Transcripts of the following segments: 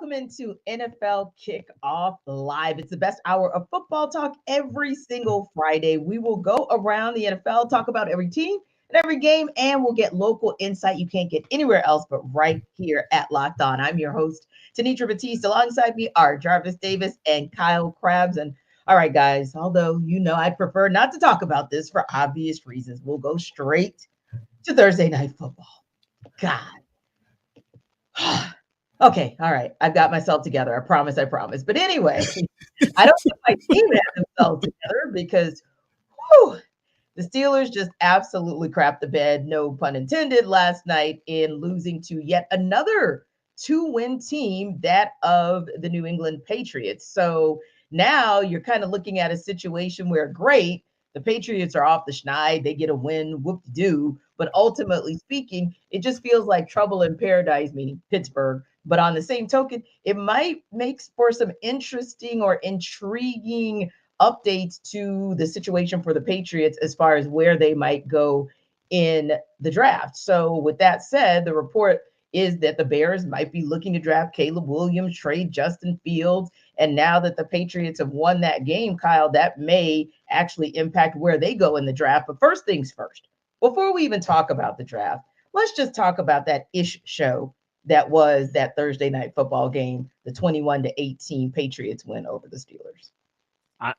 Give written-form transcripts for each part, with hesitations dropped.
Welcome into NFL Kickoff Live. It's the best hour of football talk every single Friday. We will go around the NFL, talk about every team and every game, and we'll get local insight you can't get anywhere else but right here at Locked On. I'm your host, Tanitra Batiste. Alongside me are Jarvis Davis and Kyle Krabs. And all right, guys, although I'd prefer not to talk about this for obvious reasons, we'll go straight to Thursday Night Football. God. Okay, all right. I've got myself together. I promise. But anyway, I don't think my team had themselves together because the Steelers just absolutely crapped the bed, no pun intended, last night in losing to yet another 2-win team, that of the New England Patriots. So now you're kind of looking at a situation where, great, the Patriots are off the schneid. They get a win, whoop-de-doo. But ultimately speaking, it just feels like trouble in paradise, meaning Pittsburgh. But on the same token, it might make for some interesting or intriguing updates to the situation for the Patriots as far as where they might go in the draft. So with that said, the report is that the Bears might be looking to draft Caleb Williams, trade Justin Fields. And now that the Patriots have won that game, Kyle, that may actually impact where they go in the draft. But first things first, before we even talk about the draft, let's just talk about that ish show that was that Thursday Night Football game, the 21-18 Patriots win over the Steelers.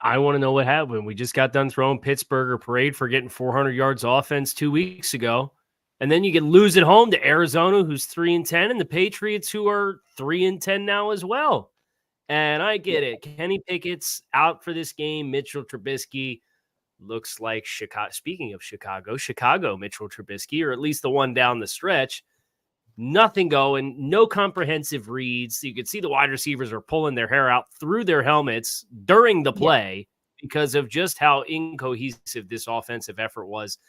I want to know what happened. We just got done throwing Pittsburgh a parade for getting 400 yards offense 2 weeks ago. And then you can lose at home to Arizona, who's 3-10, and the Patriots, who are 3-10 now as well. And I get it. Kenny Pickett's out for this game. Mitchell Trubisky looks like Chicago. Speaking of Chicago Mitchell Trubisky, or at least the one down the stretch. Nothing going, no comprehensive reads. You could see the wide receivers are pulling their hair out through their helmets during the play because of just how incohesive this offensive effort was.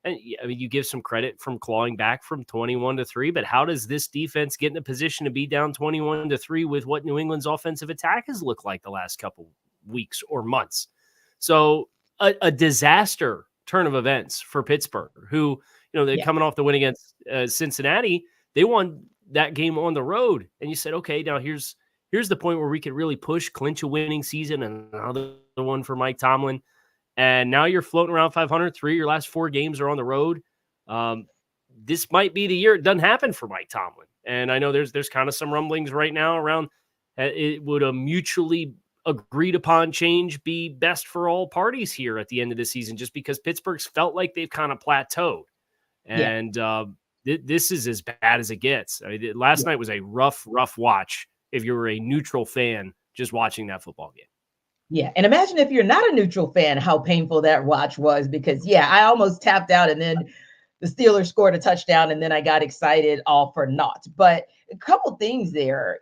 And I mean, you give some credit from clawing back from 21-3, but how does this defense get in a position to be down 21-3 with what New England's offensive attack has looked like the last couple weeks or months? So a disaster turn of events for Pittsburgh, who, they're coming off the win against Cincinnati. They won that game on the road. And you said, okay, now here's the point where we could really clinch a winning season, and another one for Mike Tomlin. And now you're floating around 500. 3 of your last 4 games are on the road. This might be the year it doesn't happen for Mike Tomlin. And I know there's kind of some rumblings right now around it would a mutually agreed upon change be best for all parties here at the end of the season, just because Pittsburgh's felt like they've kind of plateaued. And this is as bad as it gets. I mean, last night was a rough watch if you were a neutral fan just watching that football game. Yeah, and imagine if you're not a neutral fan, how painful that watch was, because, I almost tapped out, and then the Steelers scored a touchdown, and then I got excited all for naught. But a couple things there,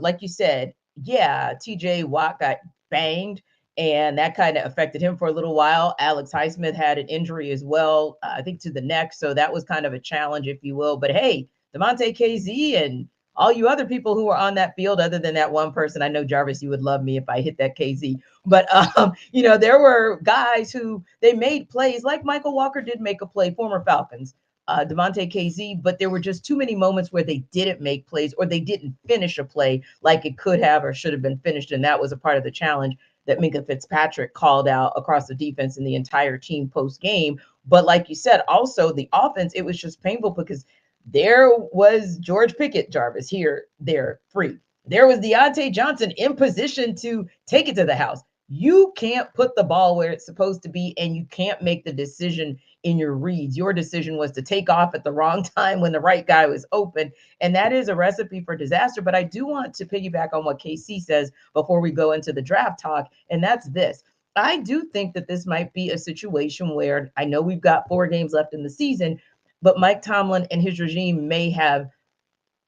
like you said, TJ Watt got banged, and that kind of affected him for a little while. Alex Highsmith had an injury as well, I think to the neck. So that was kind of a challenge, if you will. But hey, DeMonte KZ and all you other people who were on that field, other than that one person, I know, Jarvis, you would love me if I hit that KZ. But, there were guys who they made plays, like Michael Walker did make a play, former Falcons, DeMonte KZ, but there were just too many moments where they didn't make plays or they didn't finish a play like it could have or should have been finished. And that was a part of the challenge that Minkah Fitzpatrick called out across the defense and the entire team post-game. But like you said, also the offense, it was just painful because there was George Pickett, Jarvis, there, free. There was Deontay Johnson in position to take it to the house. You can't put the ball where it's supposed to be, and you can't make the decision in your reads. Your decision was to take off at the wrong time when the right guy was open, and that is a recipe for disaster. But I do want to piggyback on what KC says before we go into the draft talk, and that's this. I do think that this might be a situation where, I know we've got 4 games left in the season, but Mike Tomlin and his regime may have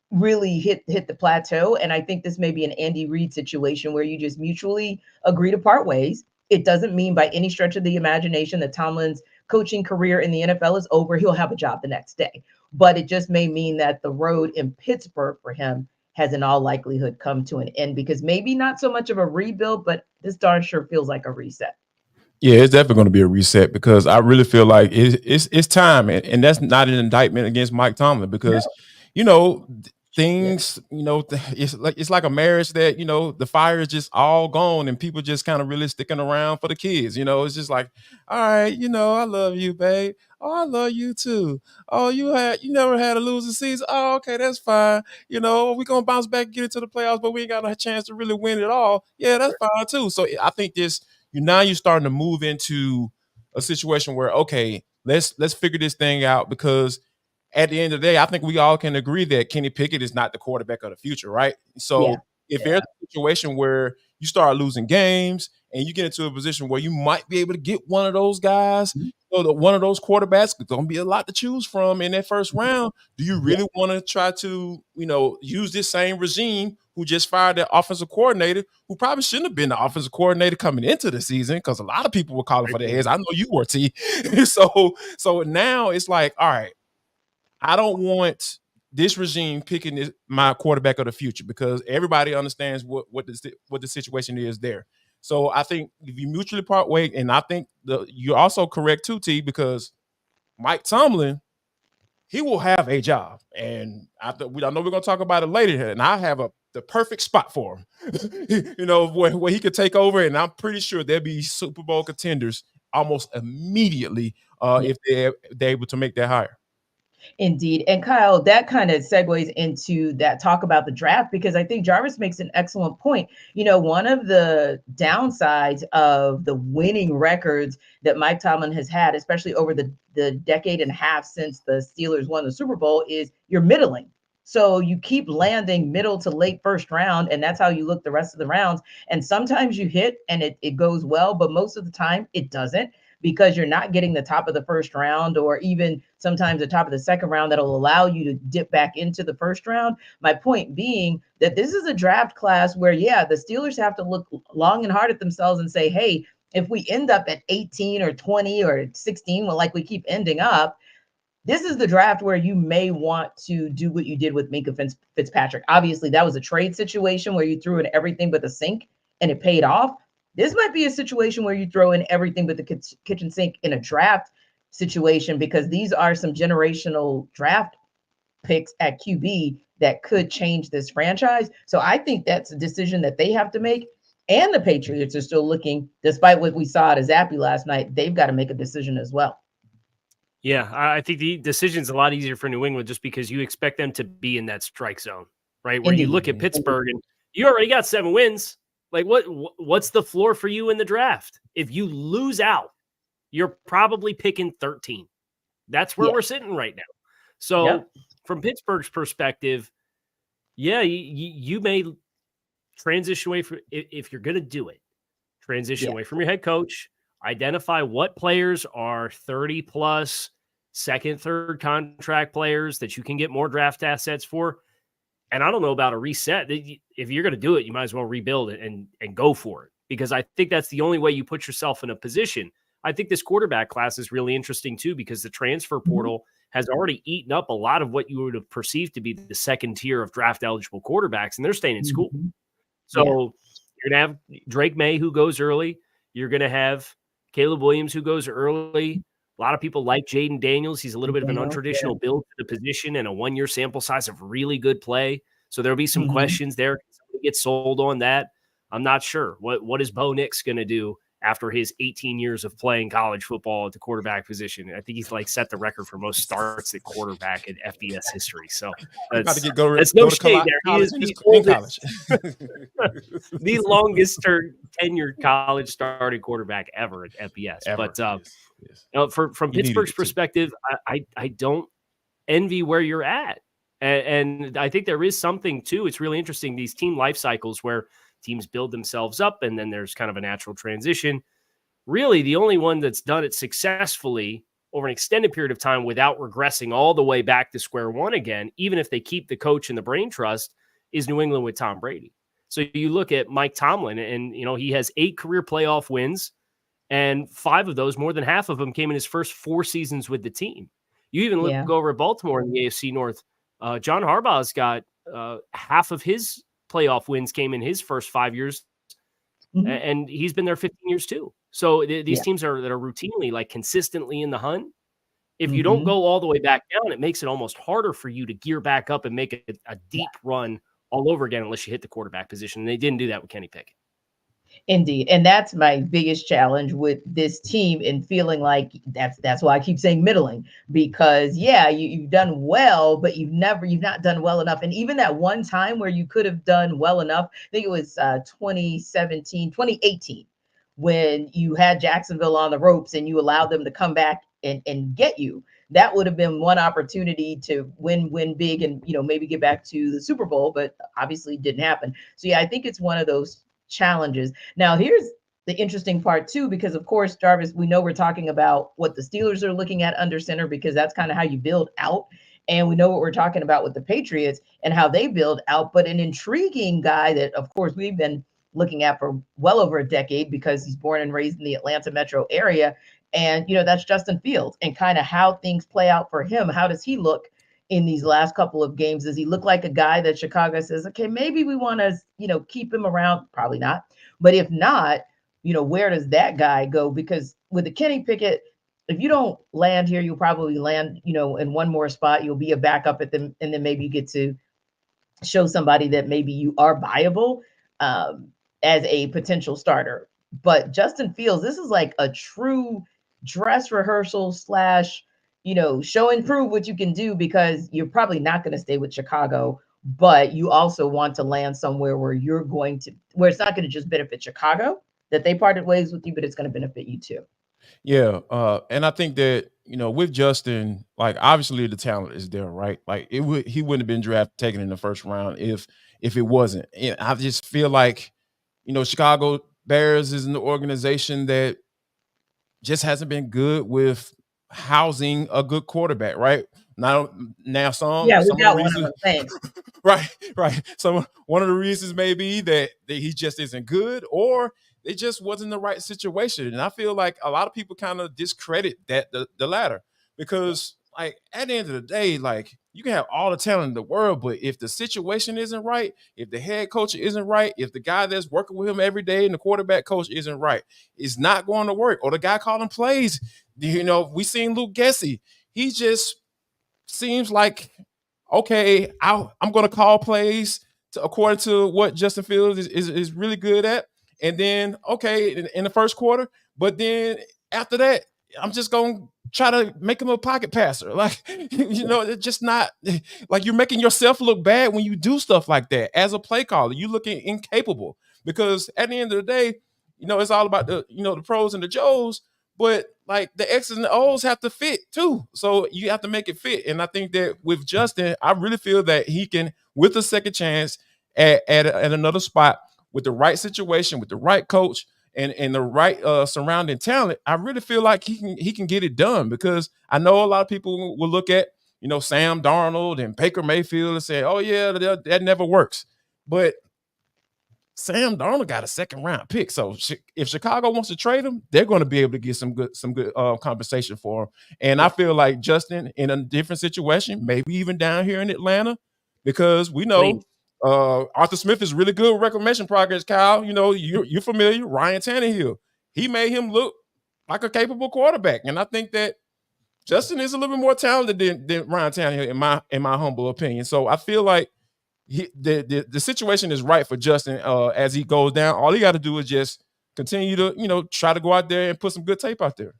really hit the plateau. And I think this may be an Andy Reid situation where you just mutually agree to part ways. It doesn't mean by any stretch of the imagination that Tomlin's coaching career in the NFL is over. He'll have a job the next day. But it just may mean that the road in Pittsburgh for him has in all likelihood come to an end, because maybe not so much of a rebuild, but this darn sure feels like a reset. Yeah, it's definitely going to be a reset, because I really feel like it's time. And that's not an indictment against Mike Tomlin, because, things, it's like a marriage that, the fire is just all gone and people just kind of really sticking around for the kids. It's just like, all right, I love you, babe. Oh, I love you too. Oh, you never had a losing season. Oh, okay, that's fine. We're gonna bounce back and get into the playoffs, but we ain't got a chance to really win it all. Yeah, that's fine too. So I think now you're starting to move into a situation where, okay, let's figure this thing out, because at the end of the day, I think we all can agree that Kenny Pickett is not the quarterback of the future, right? So if there's a situation where you start losing games and you get into a position where you might be able to get one of those guys, one of those quarterbacks, there's going to be a lot to choose from in that first round. Do you really want to try to, use this same regime who just fired their offensive coordinator, who probably shouldn't have been the offensive coordinator coming into the season, because a lot of people were calling for their heads. I know you were, T. So now it's like, all right, I don't want this regime picking my quarterback of the future, because everybody understands what the situation is there. So I think if you mutually part ways, and I think you're also correct too, T, because Mike Tomlin, he will have a job, and I know we're going to talk about it later here, and I have the perfect spot for him, where he could take over, and I'm pretty sure there'll be Super Bowl contenders almost immediately if they're able to make that hire. Indeed. And Kyle, that kind of segues into that talk about the draft, because I think Jarvis makes an excellent point. One of the downsides of the winning records that Mike Tomlin has had, especially over the decade and a half since the Steelers won the Super Bowl, is you're middling. So you keep landing middle to late first round, and that's how you look the rest of the rounds. And sometimes you hit and it goes well, but most of the time it doesn't, because you're not getting the top of the first round, or even sometimes the top of the second round that'll allow you to dip back into the first round. My point being that this is a draft class where, the Steelers have to look long and hard at themselves and say, hey, if we end up at 18 or 20 or 16, like we keep ending up, this is the draft where you may want to do what you did with Minkah Fitzpatrick. Obviously, that was a trade situation where you threw in everything but the sink and it paid off. This might be a situation where you throw in everything but the kitchen sink in a draft situation, because these are some generational draft picks at QB that could change this franchise. So I think that's a decision that they have to make. And the Patriots are still looking, despite what we saw at Zappy last night, they've got to make a decision as well. Yeah, I think the decision's a lot easier for New England, just because you expect them to be in that strike zone, right? Where you look at Pittsburgh and you already got 7 wins. Like, what's the floor for you in the draft? If you lose out, you're probably picking 13. That's where we're sitting right now. So from Pittsburgh's perspective, you may transition away from, if you're going to do it, transition away from your head coach, identify what players are 30 plus second, third contract players that you can get more draft assets for. And I don't know about a reset. If you're going to do it, you might as well rebuild it and go for it, because I think that's the only way you put yourself in a position. I think this quarterback class is really interesting too, because the transfer portal has already eaten up a lot of what you would have perceived to be the second tier of draft eligible quarterbacks, and they're staying in school. So you're going to have Drake May, who goes early. You're going to have Caleb Williams, who goes early. A lot of people like Jaden Daniels. He's a little bit of an untraditional build for the position and a 1-year sample size of really good play. So there'll be some questions there. Can somebody get sold on that? I'm not sure. What is Bo Nix going to do after his 18 years of playing college football at the quarterback position? I think he's set the record for most starts at quarterback in FBS history. So that's no shade there. He's the longest tenured college starting quarterback ever at FBS. But from Pittsburgh's perspective, I don't envy where you're at. And I think there is something too. It's really interesting, these team life cycles where teams build themselves up and then there's kind of a natural transition. Really, the only one that's done it successfully over an extended period of time without regressing all the way back to square one again, even if they keep the coach and the brain trust, is New England with Tom Brady. So you look at Mike Tomlin, and he has 8 career playoff wins, and 5 of those, more than half of them, came in his first 4 seasons with the team. You even look over at Baltimore in the AFC North. John Harbaugh's got half of his playoff wins came in his first 5 years, and he's been there 15 years too. So these teams that are routinely, consistently in the hunt, If you don't go all the way back down, it makes it almost harder for you to gear back up and make a deep run all over again unless you hit the quarterback position. And they didn't do that with Kenny Pickett. Indeed. And that's my biggest challenge with this team, and feeling like that's why I keep saying middling, because you've done well, but you've not done well enough. And even that one time where you could have done well enough, I think it was 2018, when you had Jacksonville on the ropes and you allowed them to come back and get you. That would have been one opportunity to win big and, maybe get back to the Super Bowl, but obviously didn't happen. So I think it's one of those challenges. Now, here's the interesting part too, because of course, Jarvis, we know we're talking about what the Steelers are looking at under center, because that's kind of how you build out. And we know what we're talking about with the Patriots and how they build out. But an intriguing guy that, of course, we've been looking at for well over a decade, because he's born and raised in the Atlanta metro area. And, that's Justin Fields, and kind of how things play out for him. How does he look in these last couple of games? Does he look like a guy that Chicago says, okay, maybe we want to, keep him around? Probably not. But if not, where does that guy go? Because with the Kenny Pickett, if you don't land here, you'll probably land, in one more spot. You'll be a backup at them, and then maybe you get to show somebody that maybe you are viable as a potential starter. But Justin Fields, this is like a true dress rehearsal / show and prove what you can do, because you're probably not going to stay with Chicago, but you also want to land somewhere where where it's not going to just benefit Chicago that they parted ways with you, but it's going to benefit you too. Yeah. And I think that, with Justin, like, obviously the talent is there, right? Like, he wouldn't have been taken in the first round if it wasn't. And I just feel like, Chicago Bears is an organization that just hasn't been good with housing a good quarterback, right? Now some we of got the one of reasons, them. Thanks. right. One of the reasons may be that he just isn't good, or it just wasn't the right situation. And I feel like a lot of people kind of discredit that the latter, because, like, at the end of the day, like, you can have all the talent in the world, but if the situation isn't right, if the head coach isn't right, if the guy that's working with him every day and the quarterback coach isn't right, it's not going to work. Or the guy calling plays, we seen Luke Gessie. He just seems like, okay, I'm going to call plays according to what Justin Fields is really good at. And then, okay, in the first quarter, but then after that, I'm just going to try to make him a pocket passer. Like, it's just not, like, you're making yourself look bad when you do stuff like that. As a play caller, you looking incapable, because at the end of the day, it's all about the pros and the Joes, but, like, the X's and the O's have to fit too. So you have to make it fit. And I think that with Justin, I really feel that he can, with a second chance at another spot, with the right situation, with the right coach, and the right surrounding talent, I really feel like he can get it done. Because I know a lot of people will look at, Sam Darnold and Baker Mayfield and say, oh yeah, that never works. But Sam Darnold got a second round pick. So if Chicago wants to trade him, they're going to be able to get some good compensation for him. And I feel like Justin, in a different situation, maybe even down here in Atlanta, because we know Arthur Smith is really good with reclamation progress. Kyle, you're familiar. Ryan Tannehill, he made him look like a capable quarterback. And I think that Justin is a little bit more talented than Ryan Tannehill, in my humble opinion. So I feel like the situation is right for Justin as he goes down. All he got to do is just continue to, try to go out there and put some good tape out there.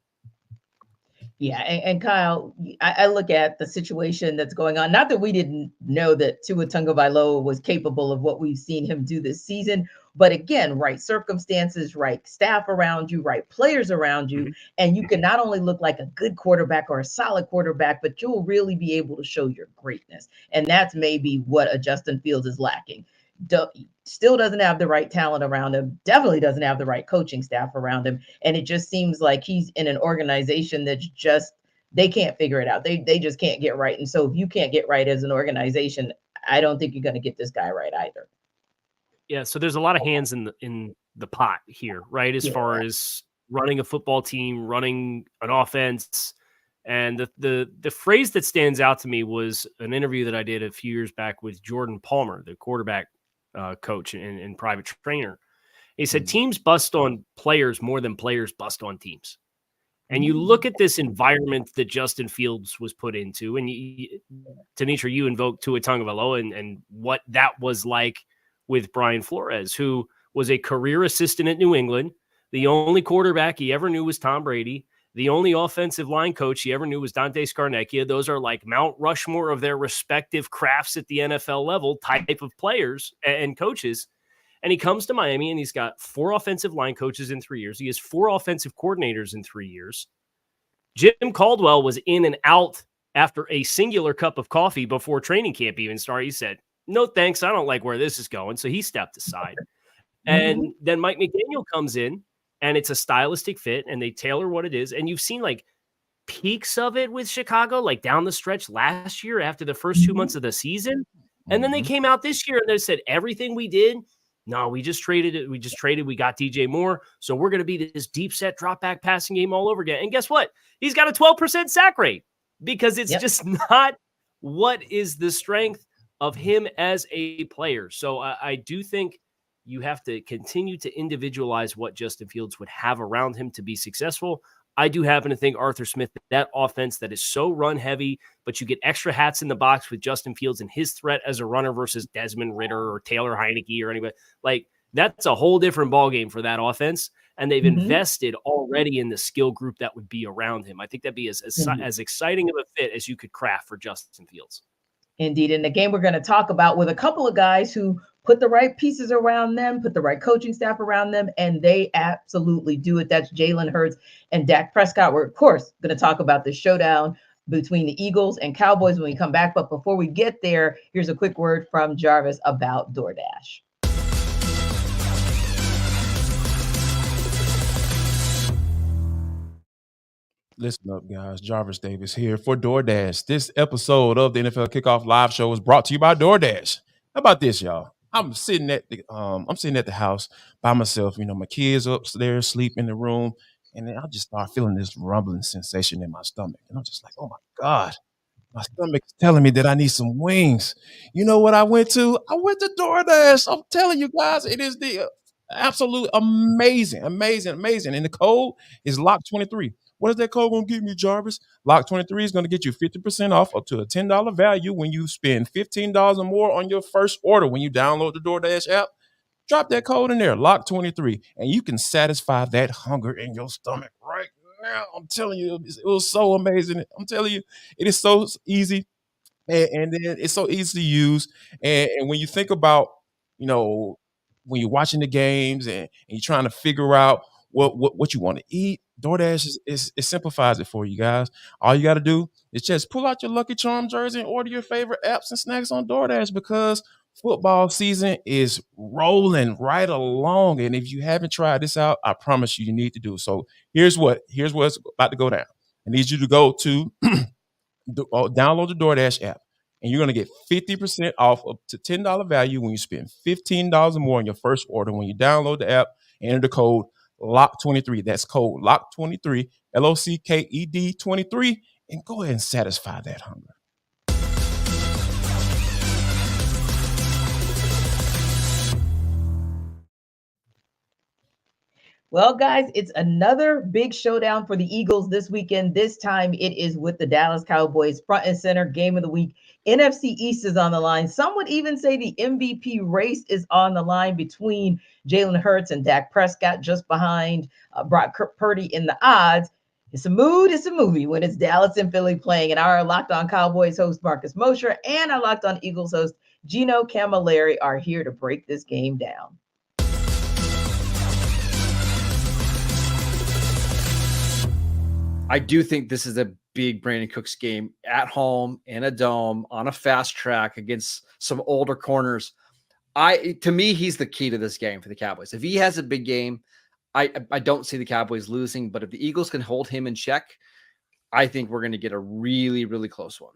Yeah, and Kyle, I look at the situation that's going on. Not that we didn't know that Tua Tagovailoa was capable of what we've seen him do this season, but again, right circumstances, right staff around you, right players around you, and you can not only look like a good quarterback or a solid quarterback, but you'll really be able to show your greatness. And that's maybe what a Justin Fields is lacking. Still doesn't have the right talent around him, definitely doesn't have the right coaching staff around him. And it just seems like he's in an organization that's just, they can't figure it out. They just can't get right. And so if you can't get right as an organization, I don't think you're going to get this guy right either. Yeah, so there's a lot of hands in the pot here, right? As far as running a football team, running an offense. And the phrase that stands out to me was an interview that I did a few years back with Jordan Palmer, the quarterback coach and private trainer. He said teams bust on players more than players bust on teams. And you look at this environment that Justin Fields was put into, and Tanisha, you invoked Tua Tagovailoa and what that was like with Brian Flores, who was a career assistant at New England. The only quarterback he ever knew was Tom Brady. The only offensive line coach he ever knew was Dante Scarnecchia. Those are like Mount Rushmore of their respective crafts at the NFL level type of players and coaches. And he comes to Miami and he's got 4 offensive line coaches in 3 years. He has 4 offensive coordinators in 3 years. Jim Caldwell was in and out after a singular cup of coffee before training camp even started. He said, no, thanks. I don't like where this is going. So he stepped aside. And then Mike McDaniel comes in and it's a stylistic fit and they tailor what it is. And you've seen like peaks of it with Chicago, like down the stretch last year after the first 2 months of the season. And then they came out this year and they said, everything we did, no, we just traded it. We got DJ Moore. So we're going to be this deep set drop back passing game all over again. And guess what? He's got a 12% sack rate because it's just not what is the strength of him as a player. So I do think you have to continue to individualize what Justin Fields would have around him to be successful. I do happen to think Arthur Smith, that offense that is so run heavy, but you get extra hats in the box with Justin Fields and his threat as a runner versus Desmond Ritter or Taylor Heineke or anybody. Like, that's a whole different ballgame for that offense. And they've invested already in the skill group that would be around him. I think that'd be as exciting of a fit as you could craft for Justin Fields. Indeed. In the game we're going to talk about with a couple of guys who put the right pieces around them, put the right coaching staff around them, and they absolutely do it. That's Jalen Hurts and Dak Prescott. We're, of course, going to talk about the showdown between the Eagles and Cowboys when we come back. But before we get there, here's a quick word from Jarvis about DoorDash. Listen up, guys. Jarvis Davis here for DoorDash. This episode of the NFL Kickoff Live Show is brought to you by DoorDash. How about this, y'all? I'm sitting at the house by myself. You know, my kids upstairs sleep in the room, and then I just start feeling this rumbling sensation in my stomach, and I'm just like, oh my God. My stomach is telling me that I need some wings. You know what I went to? I went to DoorDash. I'm telling you guys, it is the absolute amazing. And the code is LOCK23. What is that code going to get me, Jarvis? LOCK23 is going to get you 50% off up to a $10 value when you spend $15 or more on your first order when you download the DoorDash app. Drop that code in there, LOCK23, and you can satisfy that hunger in your stomach right now. I'm telling you, it was so amazing. I'm telling you, it is so easy, and then it's so easy to use. And when you think about, you know, when you're watching the games and you're trying to figure out what you want to eat, DoorDash it simplifies it for you guys. All you got to do is just pull out your Lucky Charm jersey and order your favorite apps and snacks on DoorDash because football season is rolling right along. And if you haven't tried this out, I promise you need to do. So here's what's about to go down. I need you to go to download the DoorDash app, and you're going to get 50% off up to $10 value when you spend $15 or more on your first order. When you download the app, enter the code LOCK23. That's code LOCK23, LOCKED 23, and go ahead and satisfy that hunger. Well, guys, it's another big showdown for the Eagles this weekend. This time it is with the Dallas Cowboys, front and center, game of the week. NFC East is on the line. Some would even say the MVP race is on the line between Jalen Hurts and Dak Prescott, just behind Brock Purdy in the odds. It's a mood, it's a movie when it's Dallas and Philly playing. And our Locked On Cowboys host, Marcus Mosher, and our Locked On Eagles host, Gino Camilleri, are here to break this game down. I do think this is a big Brandon Cooks game at home in a dome on a fast track against some older corners. To me, he's the key to this game for the Cowboys. If he has a big game, I don't see the Cowboys losing, but if the Eagles can hold him in check, I think we're going to get a really, really close one.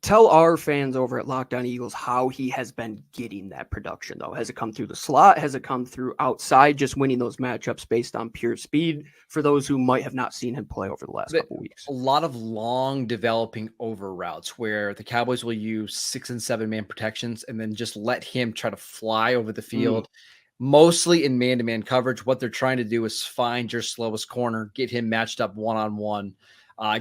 Tell our fans over at Locked On Eagles how he has been getting that production, though. Has it come through the slot? Has it come through outside, just winning those matchups based on pure speed for those who might have not seen him play over the last couple weeks? A lot of long developing over routes where the Cowboys will use 6 and 7 man protections and then just let him try to fly over the field. mostly in man-to-man coverage. What they're trying to do is find your slowest corner, get him matched up one-on-one,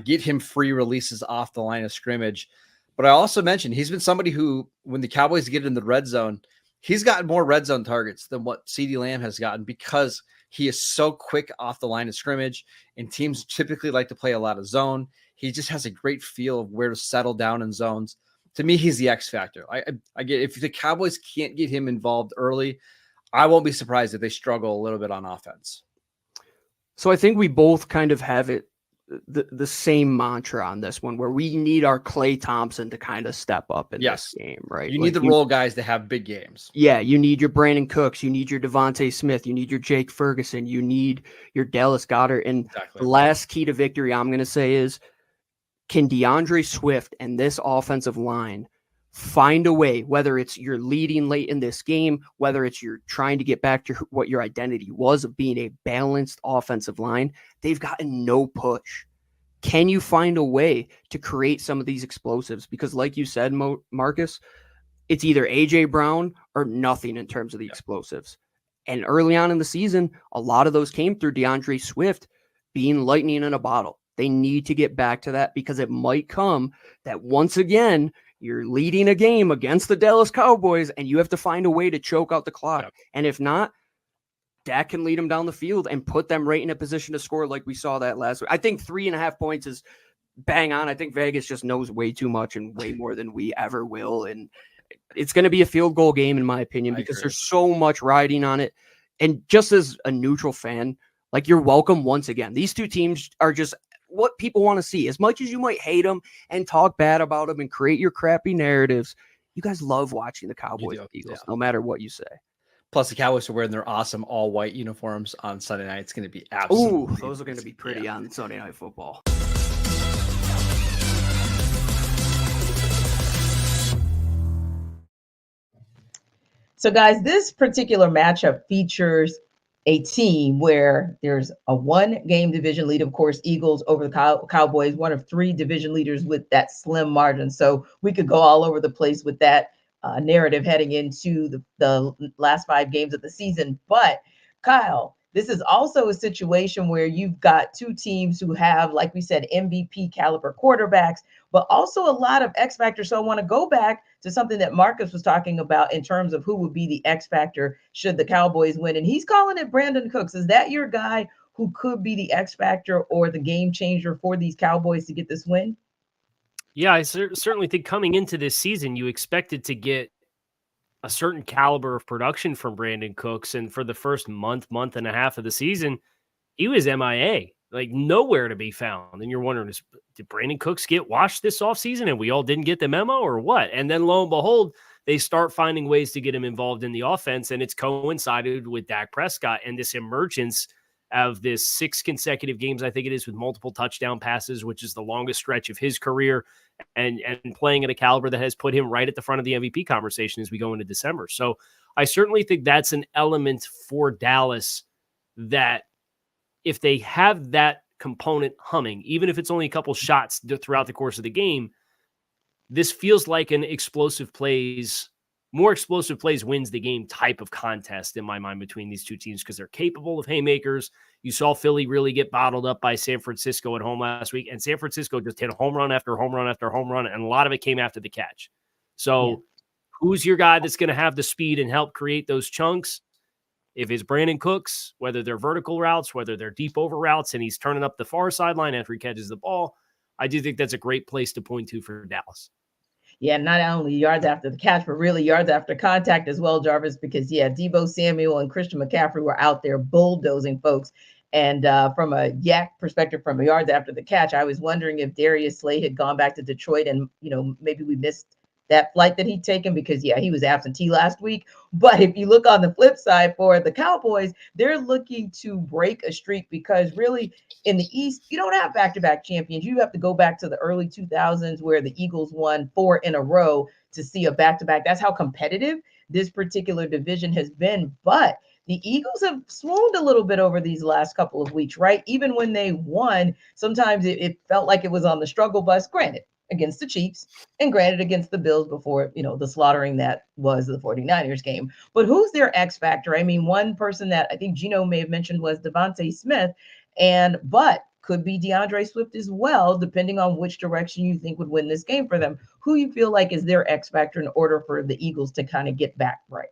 get him free releases off the line of scrimmage. But I also mentioned he's been somebody who, when the Cowboys get in the red zone, he's gotten more red zone targets than what CeeDee Lamb has gotten because he is so quick off the line of scrimmage, and teams typically like to play a lot of zone. He just has a great feel of where to settle down in zones. To me, he's the X factor. I get, if the Cowboys can't get him involved early, I won't be surprised if they struggle a little bit on offense. So I think we both kind of have it the same mantra on this one, where we need our Klay Thompson to kind of step up in this game, right? You need the role guys to have big games. Yeah, you need your Brandon Cooks, you need your Devontae Smith, you need your Jake Ferguson, you need your Dallas Goedert. And the last key to victory I'm going to say is, can DeAndre Swift and this offensive line find a way, whether it's you're leading late in this game, whether it's you're trying to get back to what your identity was of being a balanced offensive line, they've gotten no push. Can you find a way to create some of these explosives? Because like you said, Marcus, it's either A.J. Brown or nothing in terms of the explosives. And early on in the season, a lot of those came through DeAndre Swift being lightning in a bottle. They need to get back to that, because it might come that once again, you're leading a game against the Dallas Cowboys and you have to find a way to choke out the clock. Yep. And if not, Dak can lead them down the field and put them right in a position to score like we saw that last week. I think 3.5 points is bang on. I think Vegas just knows way too much and way more than we ever will. And it's going to be a field goal game, in my opinion, because there's so much riding on it. And just as a neutral fan, like, you're welcome once again. These two teams are just what people want to see. As much as you might hate them and talk bad about them and create your crappy narratives, you guys love watching the Cowboys and Eagles, no matter what you say. Plus, the Cowboys are wearing their awesome all-white uniforms on Sunday night. It's going to be absolutely. Ooh, those are going to be pretty on Sunday Night Football. So, guys, this particular matchup features a team where there's a 1-game division lead, of course, Eagles over the Cowboys, one of 3 division leaders with that slim margin. So we could go all over the place with that narrative heading into the last 5 games of the season. But Kyle, this is also a situation where you've got 2 teams who have, like we said, MVP caliber quarterbacks, but also a lot of X factor. So I want to go back to something that Marcus was talking about in terms of who would be the X factor should the Cowboys win. And he's calling it Brandon Cooks. Is that your guy who could be the X factor or the game changer for these Cowboys to get this win? Yeah, I certainly think coming into this season, you expected to get a certain caliber of production from Brandon Cooks. And for the first month and a half of the season, he was MIA, like nowhere to be found. And you're wondering, did Brandon Cooks get washed this offseason and we all didn't get the memo or what? And then lo and behold, they start finding ways to get him involved in the offense. And it's coincided with Dak Prescott and this emergence of this 6 consecutive games, I think it is, with multiple touchdown passes, which is the longest stretch of his career, and playing at a caliber that has put him right at the front of the MVP conversation as we go into December. So I certainly think that's an element for Dallas that if they have that component humming, even if it's only a couple shots throughout the course of the game, this feels like an more explosive plays wins the game type of contest in my mind between these 2 teams, because they're capable of haymakers. You saw Philly really get bottled up by San Francisco at home last week, and San Francisco just hit home run after home run after home run, and a lot of it came after the catch. So who's your guy that's going to have the speed and help create those chunks? If it's Brandon Cooks, whether they're vertical routes, whether they're deep over routes, and he's turning up the far sideline after he catches the ball, I do think that's a great place to point to for Dallas. Yeah, not only yards after the catch, but really yards after contact as well, Jarvis, because, Deebo Samuel and Christian McCaffrey were out there bulldozing folks. And from a yak perspective, from a yards after the catch, I was wondering if Darius Slay had gone back to Detroit and, maybe we missed that flight that he'd taken because, he was absentee last week. But if you look on the flip side for the Cowboys, they're looking to break a streak because really in the East, you don't have back-to-back champions. You have to go back to the early 2000s where the Eagles won 4 in a row to see a back-to-back. That's how competitive this particular division has been. But the Eagles have swooned a little bit over these last couple of weeks, right? Even when they won, sometimes it felt like it was on the struggle bus. Granted, against the Chiefs, and granted against the Bills before, the slaughtering that was the 49ers game. But who's their X factor? I mean, one person that I think Gino may have mentioned was Devontae Smith, but could be DeAndre Swift as well, depending on which direction you think would win this game for them. Who you feel like is their X factor in order for the Eagles to kind of get back right?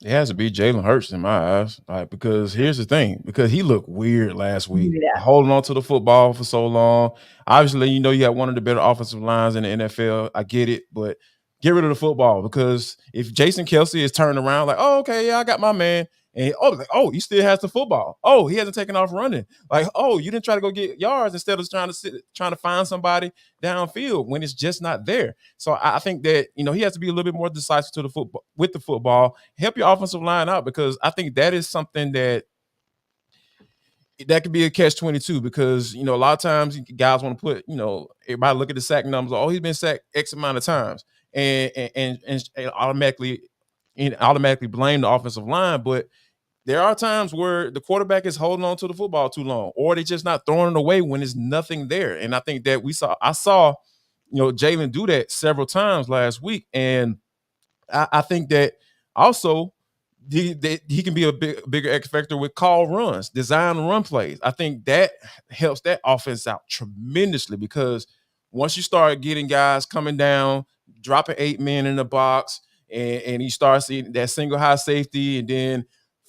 It has to be Jalen Hurts in my eyes. Because here's the thing, because he looked weird last week, holding on to the football for so long. Obviously, you have one of the better offensive lines in the NFL. I get it, but get rid of the football, because if Jason Kelce is turning around like, oh, okay, yeah, I got my man. And he still has the football. Oh, he hasn't taken off running. Like, oh, you didn't try to go get yards instead of trying to find somebody downfield when it's just not there. So I think that, he has to be a little bit more decisive to the football with the football, help your offensive line out, because I think that is something that could be a catch-22, because, a lot of times guys want to put, everybody look at the sack numbers. Oh, he's been sacked X amount of times and automatically blame the offensive line. But there are times where the quarterback is holding on to the football too long, or they're just not throwing it away when there's nothing there. And I think that I saw Jalen do that several times last week. And I think that also he can be a bigger X factor with call runs, design run plays. I think that helps that offense out tremendously, because once you start getting guys coming down, dropping 8 men in the box, and you start seeing that single high safety, and then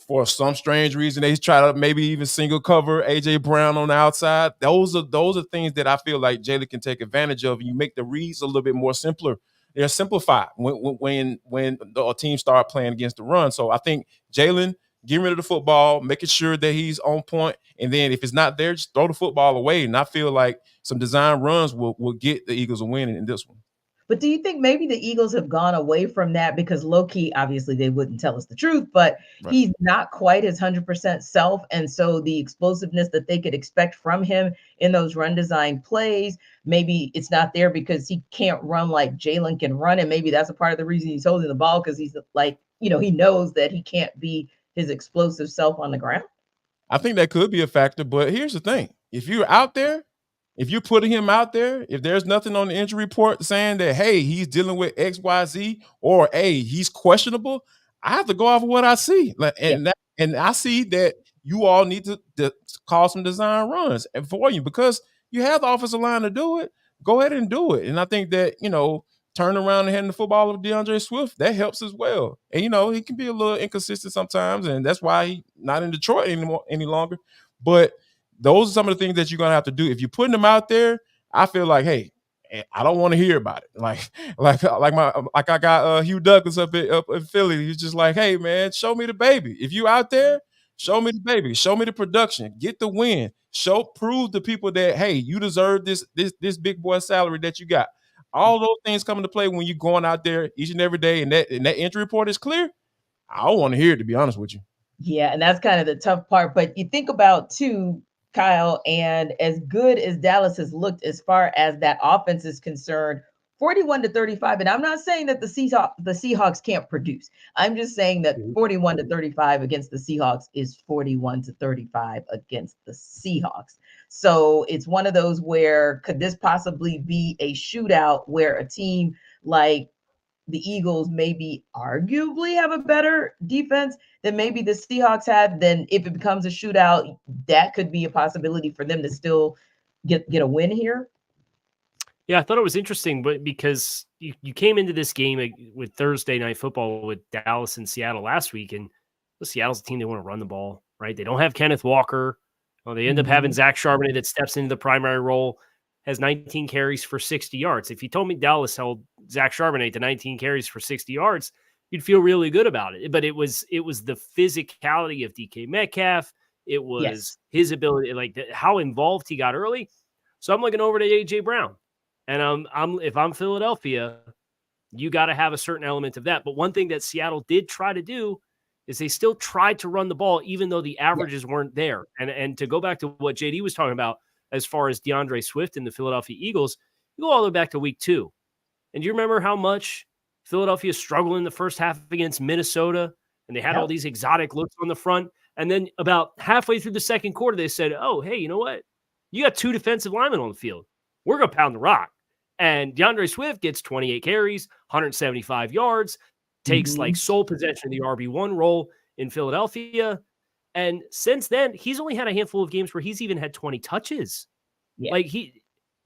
for some strange reason they try to maybe even single cover AJ Brown on the outside. Those are things that I feel like Jalen can take advantage of. You make the reads a little bit more simpler. They're simplified when the team start playing against the run. So I think Jalen getting rid of the football, making sure that he's on point, and then if it's not there, just throw the football away. And I feel like some design runs will get the Eagles a win in this one. But do you think maybe the Eagles have gone away from that because low-key, obviously they wouldn't tell us the truth, but he's not quite his 100% self. And so the explosiveness that they could expect from him in those run design plays, maybe it's not there because he can't run like Jalen can run. And maybe that's a part of the reason he's holding the ball, because he's like, he knows that he can't be his explosive self on the ground. I think that could be a factor. But here's the thing. If you're out there, if you're putting him out there, if there's nothing on the injury report saying that, hey, he's dealing with X, Y, Z, or hey, he's questionable, I have to go off of what I see. And I see that you all need to call some design runs for you, because you have the offensive line to do it. Go ahead and do it. And I think that, turn around and handing the football of DeAndre Swift, that helps as well. And, he can be a little inconsistent sometimes, and that's why he's not in Detroit any longer. But those are some of the things that you're going to have to do. If you're putting them out there, I feel like, hey, I don't want to hear about it. Like I got Hugh Douglas up in Philly. He's just like, hey, man, show me the baby. If you out there, show me the baby. Show me the production. Get the win. Prove to people that, hey, you deserve this big boy salary that you got. All those things come into play when you're going out there each and every day, and that injury report is clear. I don't want to hear it, to be honest with you. Yeah, and that's kind of the tough part. But you think about, too, Kyle, and as good as Dallas has looked as far as that offense is concerned, 41-35. And I'm not saying that the Seahawks can't produce. I'm just saying that 41-35 against the Seahawks is 41-35 against the Seahawks. So it's one of those where could this possibly be a shootout where a team like the Eagles maybe arguably have a better defense than maybe the Seahawks have? Then if it becomes a shootout, that could be a possibility for them to still get a win here. Yeah, I thought it was interesting, but because you came into this game with Thursday Night Football with Dallas and Seattle last week, and Seattle's a team, they want to run the ball, right? They don't have Kenneth Walker. Well, they end up having Zach Charbonnet that steps into the primary role, has 19 carries for 60 yards. If you told me Dallas held Zach Charbonnet to 19 carries for 60 yards, you'd feel really good about it. But it was the physicality of DK Metcalf. It was his ability, how involved he got early. So I'm looking over to AJ Brown, and if I'm Philadelphia, you got to have a certain element of that. But one thing that Seattle did try to do is they still tried to run the ball, even though the averages weren't there. And to go back to what JD was talking about, as far as DeAndre Swift and the Philadelphia Eagles, you go all the way back to week 2. And do you remember how much Philadelphia struggled in the first half against Minnesota? And they had all these exotic looks on the front. And then about halfway through the second quarter, they said, oh, hey, you know what? You got 2 defensive linemen on the field. We're going to pound the rock. And DeAndre Swift gets 28 carries, 175 yards, takes like sole possession of the RB1 role in Philadelphia. And since then, he's only had a handful of games where he's even had 20 touches. Yeah. Like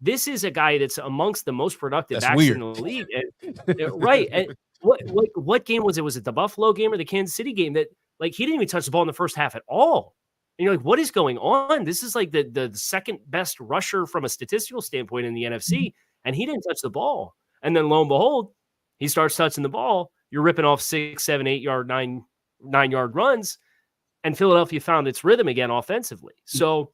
this is a guy that's amongst the most productive backs weird. in the league. And, right. And what game was it? Was it the Buffalo game or the Kansas City game that like he didn't even touch the ball in the first half at all? And you're like, what is going on? This is like the second best rusher from a statistical standpoint in the NFC, and he didn't touch the ball. And then lo and behold, he starts touching the ball. You're ripping off 6, 7, 8 yard, 9 yard runs, and Philadelphia found its rhythm again offensively. So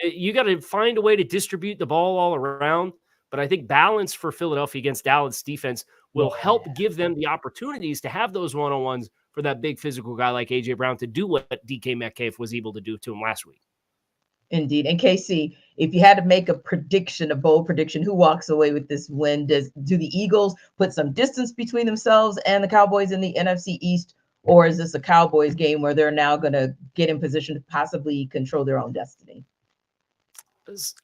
you got to find a way to distribute the ball all around. But I think balance for Philadelphia against Dallas defense will help give them the opportunities to have those one-on-ones for that big physical guy like A.J. Brown to do what DK Metcalf was able to do to him last week. Indeed. And KC, if you had to make a prediction, a bold prediction, who walks away with this win? Do the Eagles put some distance between themselves and the Cowboys in the NFC East? Or is this a Cowboys game where they're now going to get in position to possibly control their own destiny?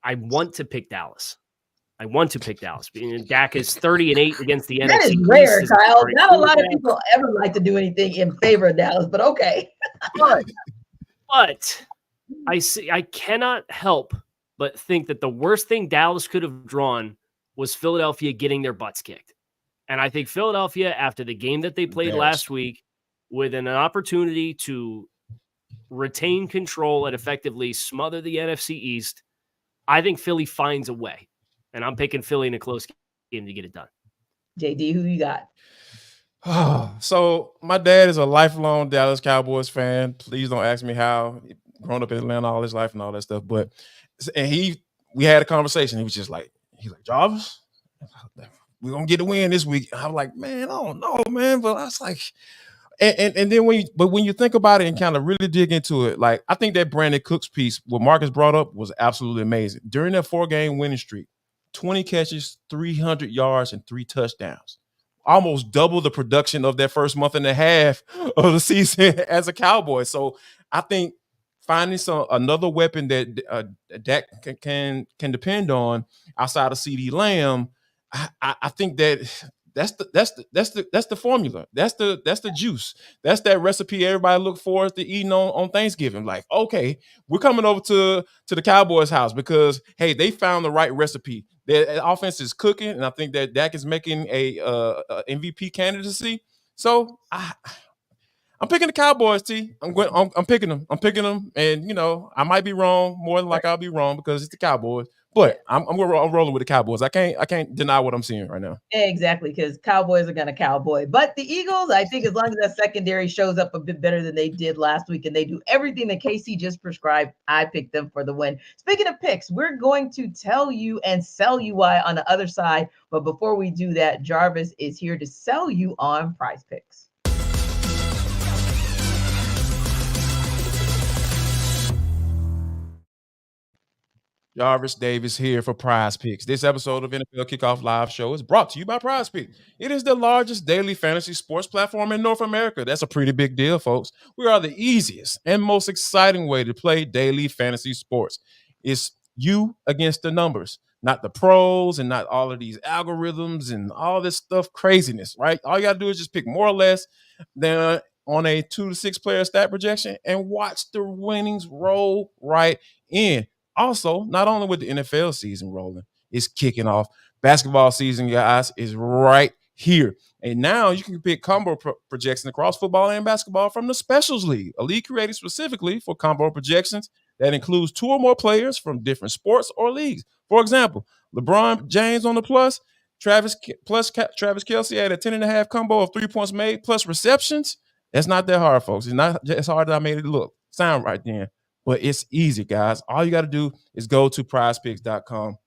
I want to pick Dallas. Dak is 30-8 against the NFC. That is rare, Kyle. Not a lot of people ever like to do anything in favor of Dallas, but okay. But I cannot help but think that the worst thing Dallas could have drawn was Philadelphia getting their butts kicked. And I think Philadelphia, after the game that they played last week, with an opportunity to retain control and effectively smother the NFC East, I think Philly finds a way. And I'm picking Philly in a close game to get it done. JD, who you got? So my dad is a lifelong Dallas Cowboys fan. Please don't ask me how. Grown up in Atlanta all his life and all that stuff. But we had a conversation. He was just like, Jarvis, we're gonna get a win this week. I was like, man, I don't know, man. But I was like, and then when you think about it and kind of really dig into it, like I think that Brandon Cooks piece, what Marcus brought up, was absolutely amazing. During that 4-game winning streak, 20 catches, 300 yards, and 3 touchdowns. Almost double the production of that first month and a half of the season as a Cowboy. So I think finding another weapon that Dak can depend on outside of CeeDee Lamb, I think that's the formula. That's the juice. That's that recipe everybody look forward to eating on Thanksgiving. Like, okay, we're coming over to the Cowboys' house because hey, they found the right recipe. Their offense is cooking, and I think that Dak is making a MVP candidacy. So I'm picking the Cowboys, T. I'm picking them. I'm picking them, and I might be wrong. More than like I'll be wrong because it's the Cowboys. But I'm rolling with the Cowboys. I can't deny what I'm seeing right now. Exactly, because Cowboys are gonna cowboy. But the Eagles, I think, as long as that secondary shows up a bit better than they did last week, and they do everything that KC just prescribed, I picked them for the win. Speaking of picks, we're going to tell you and sell you why on the other side. But before we do that, Jarvis is here to sell you on Prize Picks. Jarvis Davis here for Prize Picks. This episode of NFL Kickoff Live Show is brought to you by Prize Picks. It is the largest daily fantasy sports platform in North America. That's a pretty big deal, folks. We are the easiest and most exciting way to play daily fantasy sports. It's you against the numbers, not the pros and not all of these algorithms and all this stuff craziness, right? All you got to do is just pick more or less than on a 2 to 6 player stat projection and watch the winnings roll right in. Also, not only with the NFL season rolling, it's kicking off. Basketball season, guys, is right here. And now you can pick combo projections across football and basketball from the Specials League, a league created specifically for combo projections that includes 2 or more players from different sports or leagues. For example, LeBron James on the plus Travis Kelce had a 10.5 combo of 3 points made plus receptions. That's not that hard, folks. It's not as hard as I made it look. Sound right then. But it's easy, guys. All you got to do is go to prizepicks.com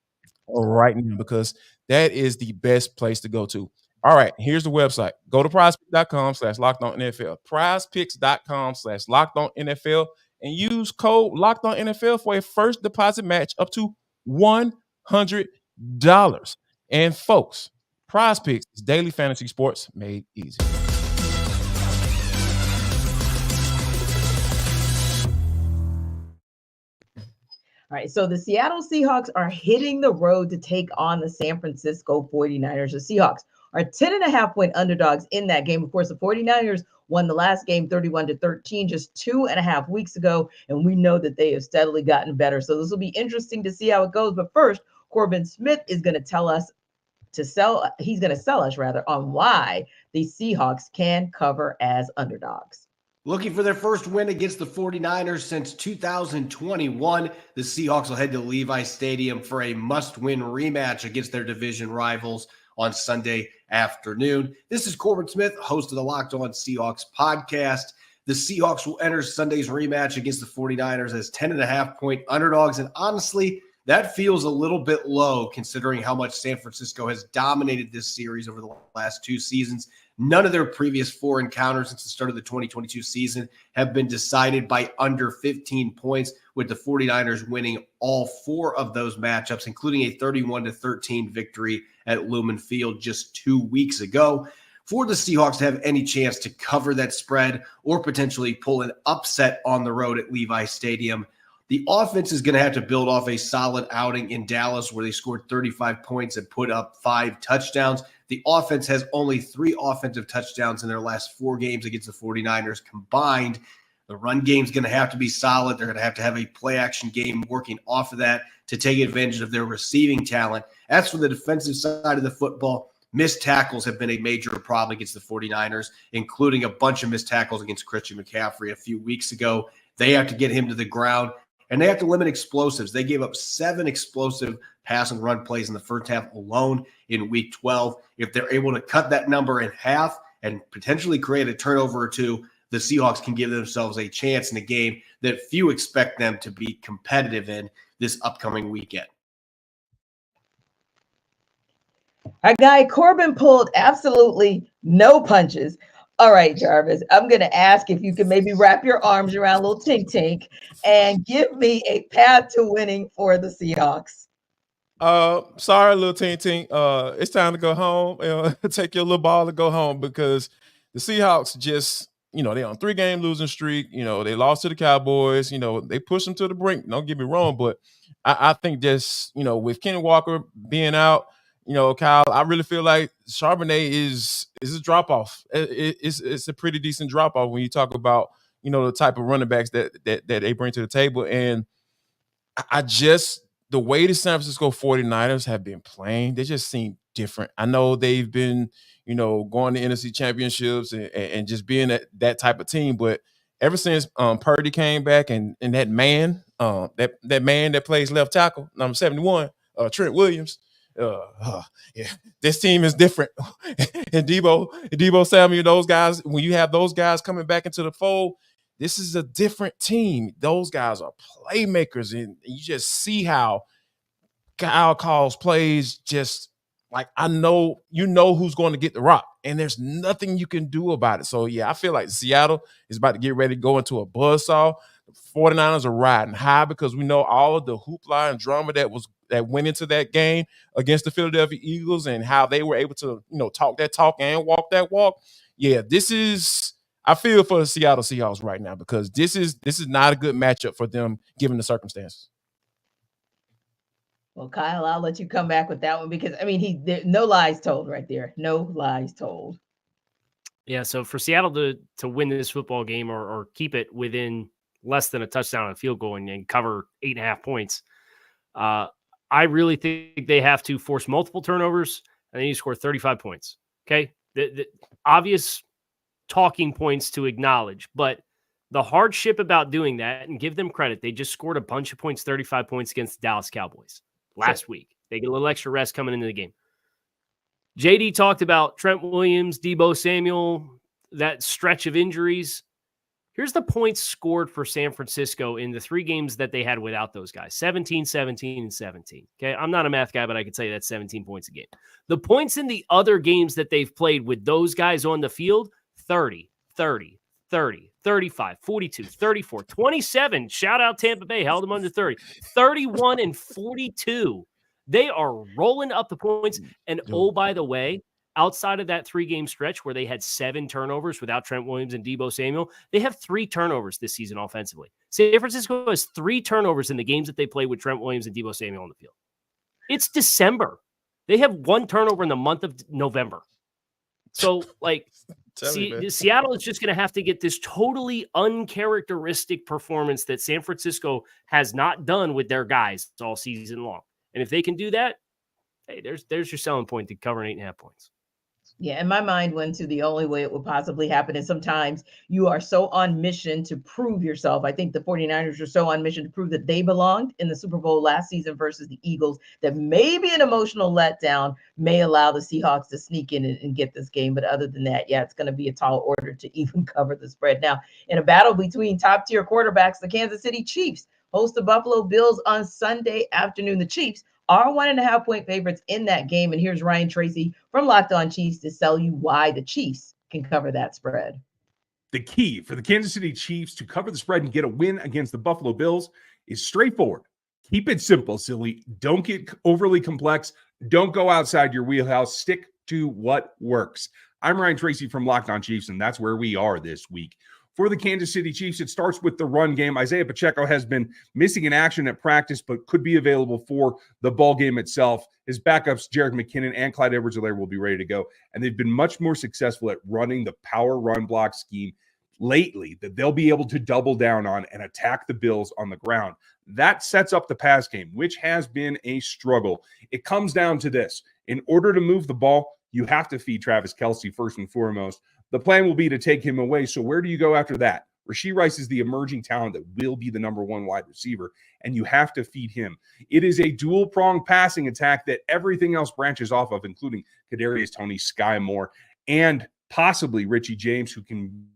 right now because that is the best place to go to. All right, here's the website. Go to prizepicks.com/lockedonnfl. Prizepicks.com/lockedonnfl and use code LOCKEDONNFL for a first deposit match up to $100. And folks, Prize Picks is daily fantasy sports made easy. All right, so the Seattle Seahawks are hitting the road to take on the San Francisco 49ers. The Seahawks are 10.5-point underdogs in that game. Of course, the 49ers won the last game 31-13 just 2.5 weeks ago, and we know that they have steadily gotten better. So this will be interesting to see how it goes. But first, Corbin Smith is going to tell us he's going to sell us rather on why the Seahawks can cover as underdogs. Looking for their first win against the 49ers since 2021, the Seahawks will head to Levi Stadium for a must-win rematch against their division rivals on Sunday afternoon. This is Corbin Smith, host of the Locked On Seahawks podcast. The Seahawks will enter Sunday's rematch against the 49ers as 10.5-point underdogs, and honestly, that feels a little bit low considering how much San Francisco has dominated this series over the last 2 seasons. None of their previous 4 encounters since the start of the 2022 season have been decided by under 15 points, with the 49ers winning all 4 of those matchups, including a 31-13 victory at Lumen Field just 2 weeks ago. For the Seahawks to have any chance to cover that spread or potentially pull an upset on the road at Levi Stadium, the offense is going to have to build off a solid outing in Dallas where they scored 35 points and put up 5 touchdowns. The offense has only 3 offensive touchdowns in their last 4 games against the 49ers combined. The run game is going to have to be solid. They're going to have a play-action game working off of that to take advantage of their receiving talent. As for the defensive side of the football, missed tackles have been a major problem against the 49ers, including a bunch of missed tackles against Christian McCaffrey a few weeks ago. They have to get him to the ground. And they have to limit explosives. They gave up 7 explosive pass and run plays in the first half alone in week 12. If they're able to cut that number in half and potentially create a turnover or 2, the Seahawks can give themselves a chance in a game that few expect them to be competitive in this upcoming weekend. Our guy Corbin pulled absolutely no punches. All right, Jarvis, I'm going to ask if you can maybe wrap your arms around little Tink Tink and give me a path to winning for the Seahawks. Sorry, little Tink Tink. It's time to go home. Take your little ball and go home because the Seahawks just, they're on 3-game losing streak. They lost to the Cowboys. They pushed them to the brink. Don't get me wrong, but I think just, with Kenny Walker being out, Kyle, I really feel like Charbonnet is a drop-off. It's a pretty decent drop-off when you talk about, the type of running backs that they bring to the table. And the way the San Francisco 49ers have been playing, they just seem different. I know they've been, going to NFC championships and just being that type of team. But ever since Purdy came back and that man, that man that plays left tackle, number 71, Trent Williams, yeah, this team is different. And Debo Samuel, those guys, when you have those guys coming back into the fold, this is a different team. Those guys are playmakers, and you just see how Kyle calls plays just like who's going to get the rock, and there's nothing you can do about it. So, yeah, I feel like Seattle is about to get ready to go into a buzzsaw. The 49ers are riding high because we know all of the hoopla and drama that went into that game against the Philadelphia Eagles and how they were able to, talk that talk and walk that walk. Yeah, I feel for the Seattle Seahawks right now because this is not a good matchup for them given the circumstances. Well, Kyle, I'll let you come back with that one because, no lies told right there. No lies told. Yeah, so for Seattle to win this football game or keep it within less than a touchdown and a field goal and cover 8.5 points, I really think they have to force multiple turnovers and then you score 35 points. Okay. The obvious talking points to acknowledge, but the hardship about doing that, and give them credit, they just scored a bunch of points, 35 points against the Dallas Cowboys last week. They get a little extra rest coming into the game. JD talked about Trent Williams, Debo Samuel, that stretch of injuries. Here's the points scored for San Francisco in the 3 games that they had without those guys, 17, 17, and 17. Okay, I'm not a math guy, but I could tell you that's 17 points a game. The points in the other games that they've played with those guys on the field, 30, 30, 30, 35, 42, 34, 27. Shout out Tampa Bay, held them under 30, 31, and 42. They are rolling up the points. And oh, by the way, outside of that 3-game stretch where they had 7 turnovers without Trent Williams and Deebo Samuel, they have 3 turnovers this season offensively. San Francisco has 3 turnovers in the games that they play with Trent Williams and Deebo Samuel on the field. It's December. They have 1 turnover in the month of November. So, like, Seattle is just going to have to get this totally uncharacteristic performance that San Francisco has not done with their guys all season long. And if they can do that, hey, there's your selling point to covering 8.5 points. Yeah, and my mind went to the only way it would possibly happen. And sometimes you are so on mission to prove yourself. I think the 49ers are so on mission to prove that they belonged in the Super Bowl last season versus the Eagles that maybe an emotional letdown may allow the Seahawks to sneak in and get this game. But other than that, yeah, it's going to be a tall order to even cover the spread. Now, in a battle between top tier quarterbacks, the Kansas City Chiefs host the Buffalo Bills on Sunday afternoon. The Chiefs are 1.5 point favorites in that game. And here's Ryan Tracy from Locked On Chiefs to tell you why the Chiefs can cover that spread. The key for the Kansas City Chiefs to cover the spread and get a win against the Buffalo Bills is straightforward. Keep it simple, silly. Don't get overly complex. Don't go outside your wheelhouse. Stick to what works. I'm Ryan Tracy from Locked On Chiefs, and that's where we are this week. For the Kansas City Chiefs, it starts with the run game. Isaiah Pacheco has been missing in action at practice, but could be available for the ball game itself. His backups, Jerick McKinnon and Clyde Edwards-Helaire, will be ready to go. And they've been much more successful at running the power run block scheme lately that they'll be able to double down on and attack the Bills on the ground. That sets up the pass game, which has been a struggle. It comes down to this. In order to move the ball, you have to feed Travis Kelce first and foremost. The plan will be to take him away. So where do you go after that? Rashee Rice is the emerging talent that will be the number 1 wide receiver, and you have to feed him. It is a dual-pronged passing attack that everything else branches off of, including Kadarius Toney, Sky Moore, and possibly Richie James, who can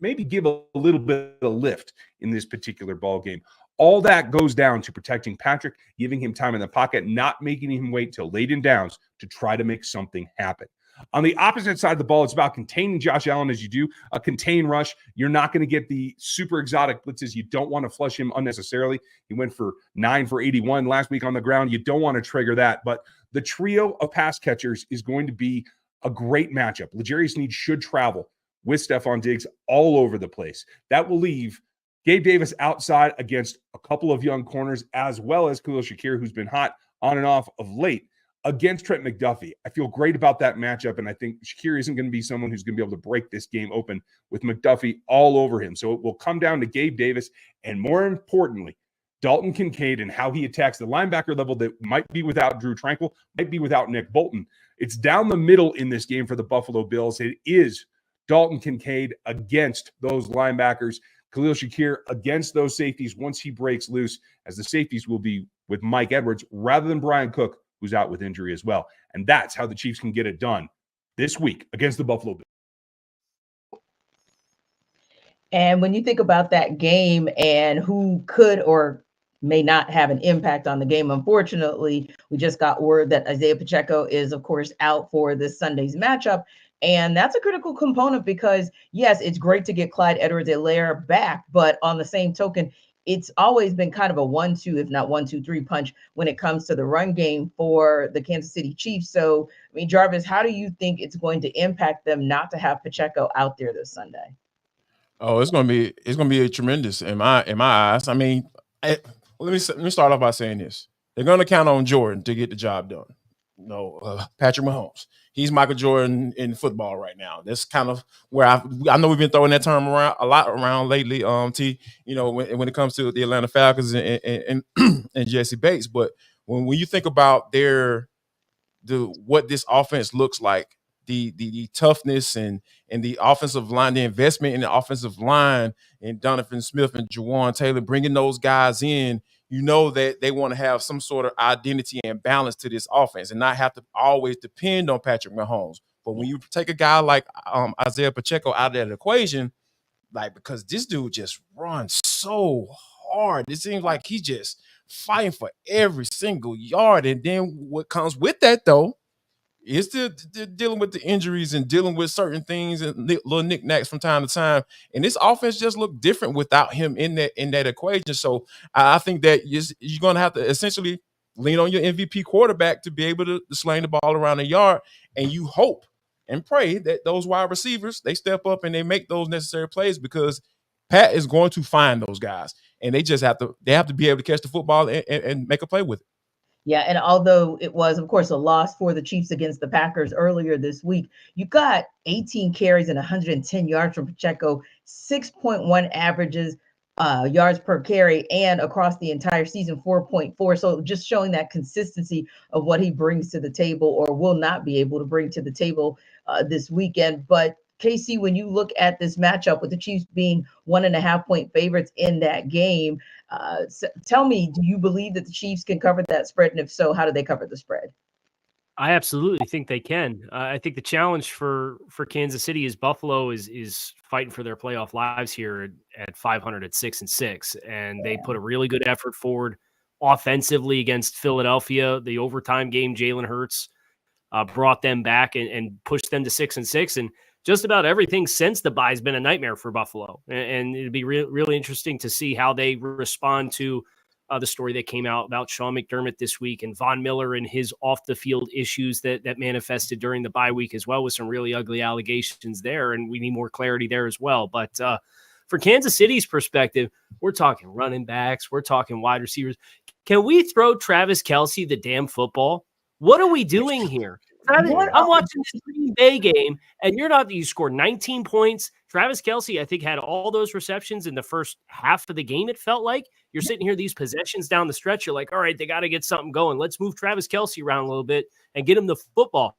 maybe give a little bit of lift in this particular ball game. All that goes down to protecting Patrick, giving him time in the pocket, not making him wait till late in downs to try to make something happen. On the opposite side of the ball, it's about containing Josh Allen as you do a contain rush. You're not going to get the super exotic blitzes. You don't want to flush him unnecessarily. He went for 9 for 81 last week on the ground. You don't want to trigger that. But the trio of pass catchers is going to be a great matchup. L'Jarius Sneed should travel with Stephon Diggs all over the place. That will leave Gabe Davis outside against a couple of young corners, as well as Khalil Shakir, who's been hot on and off of late, against Trent McDuffie. I feel great about that matchup, and I think Shakir isn't going to be someone who's going to be able to break this game open with McDuffie all over him. So it will come down to Gabe Davis, and more importantly, Dalton Kincaid and how he attacks the linebacker level that might be without Drew Tranquil, might be without Nick Bolton. It's down the middle in this game for the Buffalo Bills. It is Dalton Kincaid against those linebackers, Khalil Shakir against those safeties once he breaks loose, as the safeties will be with Mike Edwards rather than Brian Cook, who's out with injury as well. And that's how the Chiefs can get it done this week against the Buffalo Bills. And when you think about that game and who could or may not have an impact on the game, unfortunately, we just got word that Isaiah Pacheco is, of course, out for this Sunday's matchup. And that's a critical component because, yes, it's great to get Clyde Edwards-Helaire back, but on the same token, it's always been kind of a 1-2, if not 1-2-3 punch when it comes to the run game for the Kansas City Chiefs. So, I mean, Jarvis, how do you think it's going to impact them not to have Pacheco out there this Sunday? Oh, it's gonna be a tremendous in my eyes. I mean, let me start off by saying this: they're gonna count on Jordan to get the job done. Patrick Mahomes. He's Michael Jordan in football right now. That's kind of where I know we've been throwing that term around a lot lately. T, when it comes to the Atlanta Falcons and Jesse Bates, but when you think about what this offense looks like, the toughness and the offensive line, the investment in the offensive line, and Donovan Smith and Jawan Taylor, bringing those guys in, you know that they want to have some sort of identity and balance to this offense and not have to always depend on Patrick Mahomes. But when you take a guy like Isaiah Pacheco out of that equation, like, because this dude just runs so hard, it seems like he's just fighting for every single yard. And then what comes with that, though, is dealing with the injuries and dealing with certain things and little knickknacks from time to time. And this offense just looked different without him in that equation. So I think that you're going to have to essentially, lean on your MVP quarterback to be able to sling the ball around the yard, and you hope and pray that those wide receivers, they step up and they make those necessary plays, because Pat is going to find those guys, and they have to be able to catch the football and make a play with it. Yeah, and although it was, of course, a loss for the Chiefs against the Packers earlier this week, you got 18 carries and 110 yards from Pacheco, 6.1 averages yards per carry, and across the entire season, 4.4. So just showing that consistency of what he brings to the table, or will not be able to bring to the table this weekend. But KC, when you look at this matchup with the Chiefs being 1.5-point favorites in that game, tell me, do you believe that the Chiefs can cover that spread? And if so, how do they cover the spread? I absolutely think they can. I think the challenge for Kansas City is Buffalo is fighting for their playoff lives here at 500 at 6-6, and they put a really good effort forward offensively against Philadelphia. The overtime game, Jalen Hurts brought them back and pushed them to 6-6, and just about everything since the bye has been a nightmare for Buffalo. And it'd be really interesting to see how they respond to the story that came out about Sean McDermott this week, and Von Miller and his off-the-field issues that manifested during the bye week as well, with some really ugly allegations there, and we need more clarity there as well. But for Kansas City's perspective, we're talking running backs, we're talking wide receivers. Can we throw Travis Kelce the damn football? What are we doing here? I'm watching this Green Bay game, and you scored 19 points. Travis Kelce, I think, had all those receptions in the first half of the game, it felt like. You're sitting here, these possessions down the stretch, you're like, all right, they got to get something going. Let's move Travis Kelce around a little bit and get him the football.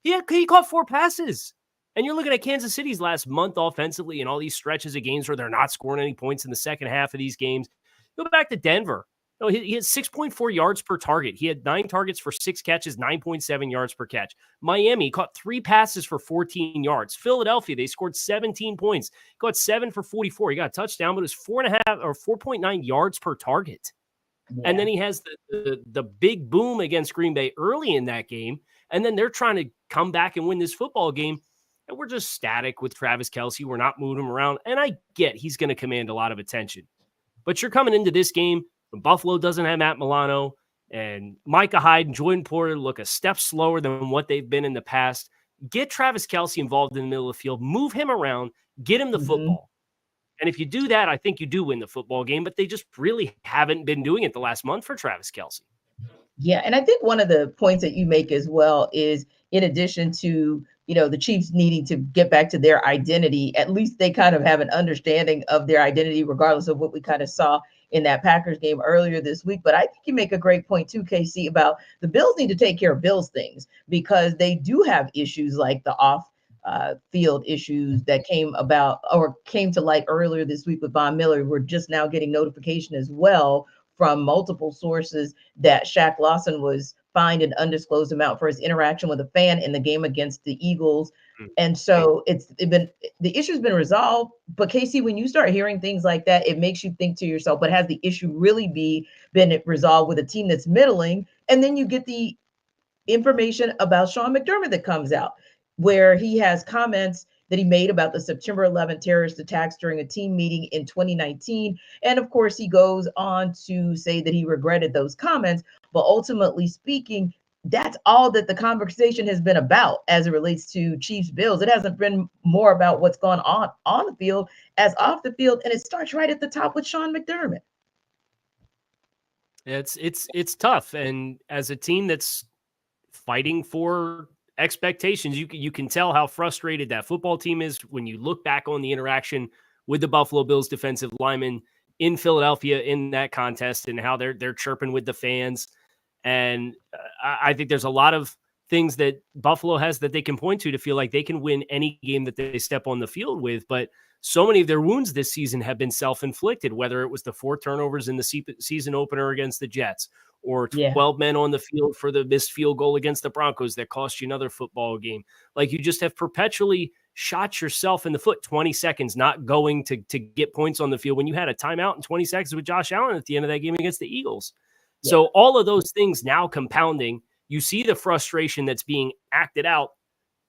He caught 4 passes. And you're looking at Kansas City's last month offensively and all these stretches of games where they're not scoring any points in the second half of these games. Go back to Denver. No, he had 6.4 yards per target. He had 9 targets for 6 catches, 9.7 yards per catch. Miami caught 3 passes for 14 yards. Philadelphia, they scored 17 points. Got 7 for 44. He got a touchdown, but it was 4.5 or 4.9 yards per target. Yeah. And then he has the big boom against Green Bay early in that game. And then they're trying to come back and win this football game. And we're just static with Travis Kelce. We're not moving him around. And I get he's going to command a lot of attention. But you're coming into this game, Buffalo doesn't have Matt Milano, and Micah Hyde and Jordan Porter look a step slower than what they've been in the past. Get Travis Kelce involved in the middle of the field, move him around, get him the football. And if you do that, I think you do win the football game, but they just really haven't been doing it the last month for Travis Kelce. Yeah, and I think one of the points that you make as well is, in addition to, the Chiefs needing to get back to their identity, at least they kind of have an understanding of their identity, regardless of what we kind of saw in that Packers game earlier this week. But I think you make a great point too, KC, about the Bills need to take care of Bills things, because they do have issues like the off field issues that came to light earlier this week with Von Miller. We're just now getting notification as well from multiple sources that Shaq Lawson was fined an undisclosed amount for his interaction with a fan in the game against the Eagles. And so the issue's been resolved. But Casey, when you start hearing things like that, it makes you think to yourself, but has the issue really been resolved with a team that's middling? And then you get the information about Sean McDermott that comes out, where he has comments that he made about the September 11th terrorist attacks during a team meeting in 2019. And of course, he goes on to say that he regretted those comments. But ultimately speaking, that's all that the conversation has been about as it relates to Chiefs Bills. It hasn't been more about what's going on the field as off the field. And it starts right at the top with Sean McDermott. It's tough. And as a team that's fighting for expectations, you can tell how frustrated that football team is when you look back on the interaction with the Buffalo Bills defensive linemen in Philadelphia in that contest, and how they're chirping with the fans. And I think there's a lot of things that Buffalo has that they can point to feel like they can win any game that they step on the field with. But so many of their wounds this season have been self-inflicted, whether it was the 4 turnovers in the season opener against the Jets, or 12 men on the field for the missed field goal against the Broncos that cost you another football game. Like, you just have perpetually shot yourself in the foot. 20 seconds not going to get points on the field when you had a timeout in 20 seconds with Josh Allen at the end of that game against the Eagles. Yeah. So all of those things now compounding, you see the frustration that's being acted out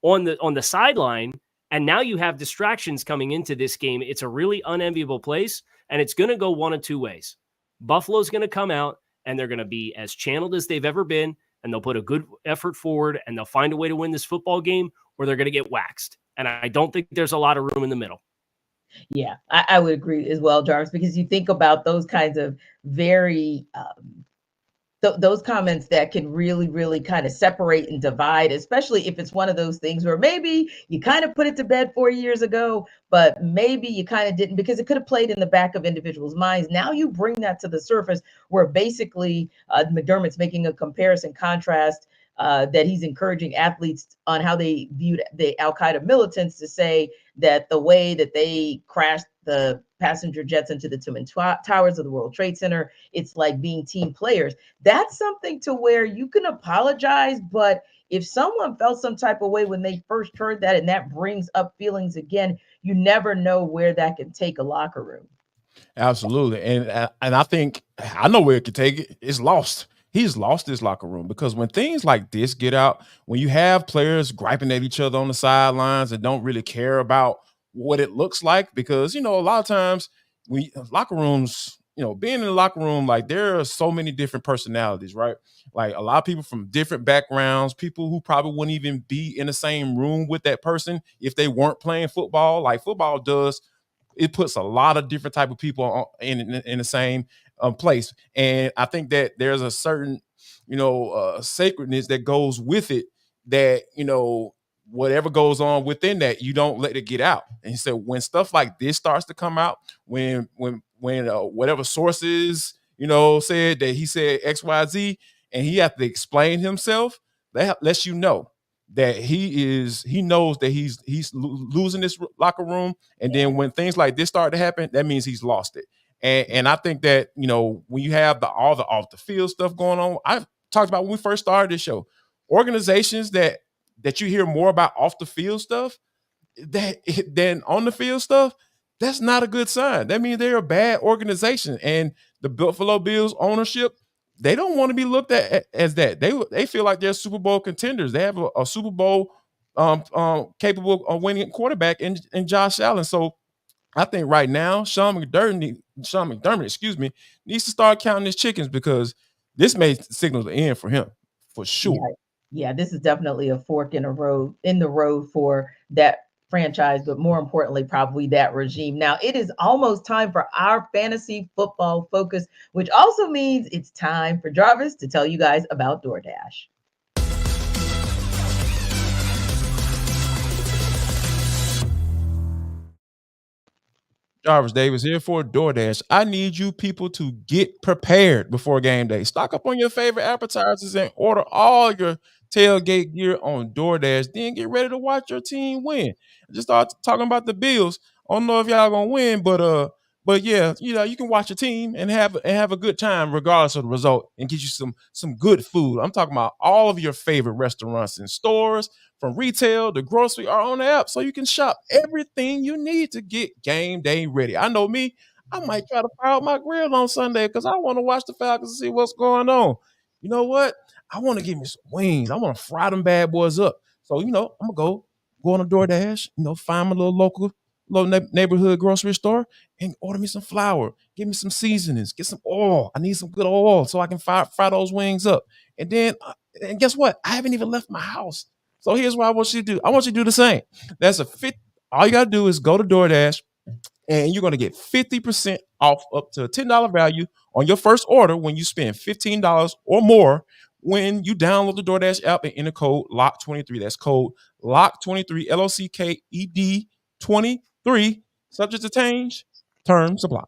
on the sideline, and now you have distractions coming into this game. It's a really unenviable place, and it's going to go one of two ways. Buffalo's going to come out and they're going to be as channeled as they've ever been, and they'll put a good effort forward, and they'll find a way to win this football game, or they're going to get waxed. And I don't think there's a lot of room in the middle. Yeah, I would agree as well, Jarvis, because you think about those kinds of very those comments that can really, really kind of separate and divide, especially if it's one of those things where maybe you kind of put it to bed 4 years ago, but maybe you kind of didn't because it could have played in the back of individuals' minds. Now you bring that to the surface where basically McDermott's making a comparison contrast that he's encouraging athletes on how they viewed the Al-Qaeda militants to say that the way that they crashed the passenger jets into the Twin Towers of the World Trade Center, it's like being team players. That's something to where you can apologize, but if someone felt some type of way when they first heard that and that brings up feelings again, you never know where that can take a locker room. Absolutely. And I think I know where it could take it. It's lost. He's lost his locker room because when things like this get out, when you have players griping at each other on the sidelines and don't really care about what it looks like, because, a lot of times locker rooms, being in the locker room, like there are so many different personalities, right? Like a lot of people from different backgrounds, people who probably wouldn't even be in the same room with that person if they weren't playing football. Like football does, it puts a lot of different type of people in the same place. And I think that there's a certain, sacredness that goes with it that, whatever goes on within that, you don't let it get out. And so when stuff like this starts to come out, when whatever sources, said that he said XYZ and he has to explain himself, that lets you know that he knows that he's losing this locker room. And then when things like this start to happen, that means he's lost it. And I think that, when you have all the off the field stuff going on, I talked about when we first started this show, organizations that you hear more about off the field stuff than on the field stuff, that's not a good sign. That means they're a bad organization. And the Buffalo Bills ownership, they don't want to be looked at as that. They feel like they're Super Bowl contenders. They have a Super Bowl capable of winning quarterback in Josh Allen. So I think right now, Sean McDermott, needs to start counting his chickens because this may signal the end for him for sure. Yeah, this is definitely a fork in the road for that franchise, but more importantly, probably that regime. Now, it is almost time for our fantasy football focus, which also means it's time for Jarvis to tell you guys about DoorDash. Jarvis Davis here for DoorDash. I need you people to get prepared before game day. Stock up on your favorite appetizers and order all your tailgate gear on DoorDash. Then get ready to watch your team win. Just start talking about the Bills. I don't know if y'all gonna win, but yeah, you can watch your team and have a good time regardless of the result and get you some good food. I'm talking about all of your favorite restaurants and stores, from retail to grocery, are on the app, so you can shop everything you need to get game day ready. I know me, I might try to fire up my grill on Sunday because I want to watch the Falcons and see what's going on. You know what? I want to give me some wings. I want to fry them bad boys up. So, I'm going to go on a DoorDash, find my little neighborhood grocery store and order me some flour, give me some seasonings, get some oil. I need some good oil so I can fry those wings up. And then, and guess what? I haven't even left my house. So here's what I want you to do. I want you to do the same. All you got to do is go to DoorDash and you're going to get 50% off up to a $10 value on your first order when you spend $15 or more when you download the DoorDash app and enter code LOCK23. That's code LOCK23, LOCKED 23, subject to change, terms apply.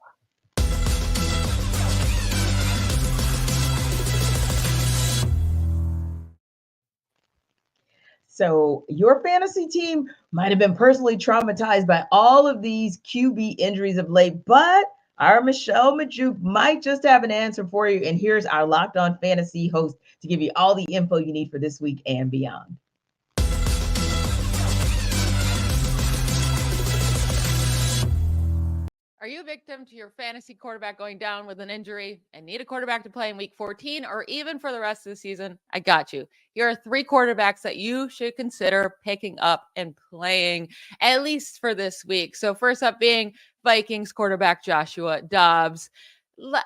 So your fantasy team might have been personally traumatized by all of these QB injuries of late, but our Michelle Majuk might just have an answer for you. And here's our Locked On Fantasy host to give you all the info you need for this week and beyond. Are you a victim to your fantasy quarterback going down with an injury and need a quarterback to play in week 14 or even for the rest of the season? I got you. Here are 3 quarterbacks that you should consider picking up and playing, at least for this week. So first up being Vikings quarterback Joshua Dobbs.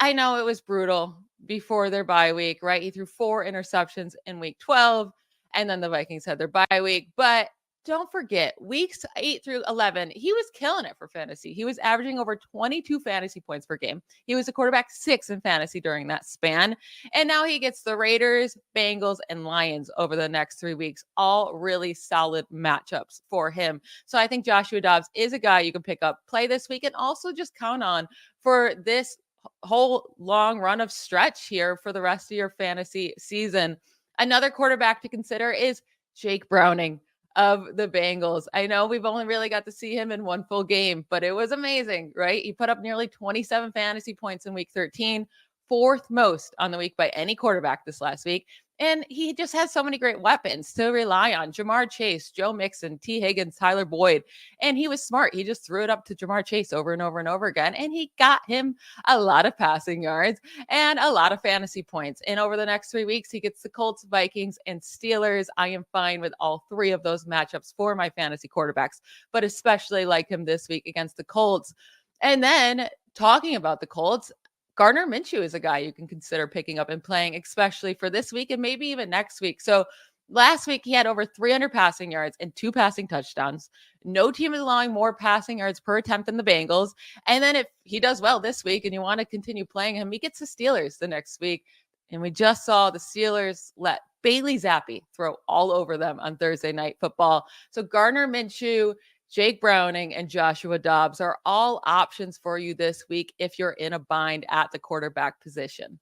I know it was brutal, before their bye week, right? He threw 4 interceptions in week 12, and then the Vikings had their bye week. But don't forget, weeks 8 through 11, he was killing it for fantasy. He was averaging over 22 fantasy points per game. He was a quarterback 6 in fantasy during that span. And now he gets the Raiders, Bengals, and Lions over the next 3 weeks, all really solid matchups for him. So I think Joshua Dobbs is a guy you can pick up, play this week, and also just count on for this whole long run of stretch here for the rest of your fantasy season. Another quarterback to consider is Jake Browning of the Bengals. I know we've only really got to see him in one full game, but it was amazing, right? He put up nearly 27 fantasy points in week 13, 4th most on the week by any quarterback this last week. And he just has so many great weapons to rely on. Jamar Chase, Joe Mixon, T. Higgins, Tyler Boyd. And he was smart. He just threw it up to Jamar Chase over and over and over again. And he got him a lot of passing yards and a lot of fantasy points. And over the next 3 weeks, he gets the Colts, Vikings, and Steelers. I am fine with all 3 of those matchups for my fantasy quarterbacks, but especially like him this week against the Colts. And then talking about the Colts, Gardner Minshew is a guy you can consider picking up and playing, especially for this week and maybe even next week. So last week, he had over 300 passing yards and 2 passing touchdowns. No team is allowing more passing yards per attempt than the Bengals. And then if he does well this week and you want to continue playing him, he gets the Steelers the next week. And we just saw the Steelers let Bailey Zappi throw all over them on Thursday Night Football. So Gardner Minshew, Jake Browning, and Joshua Dobbs are all options for you this week if you're in a bind at the quarterback position.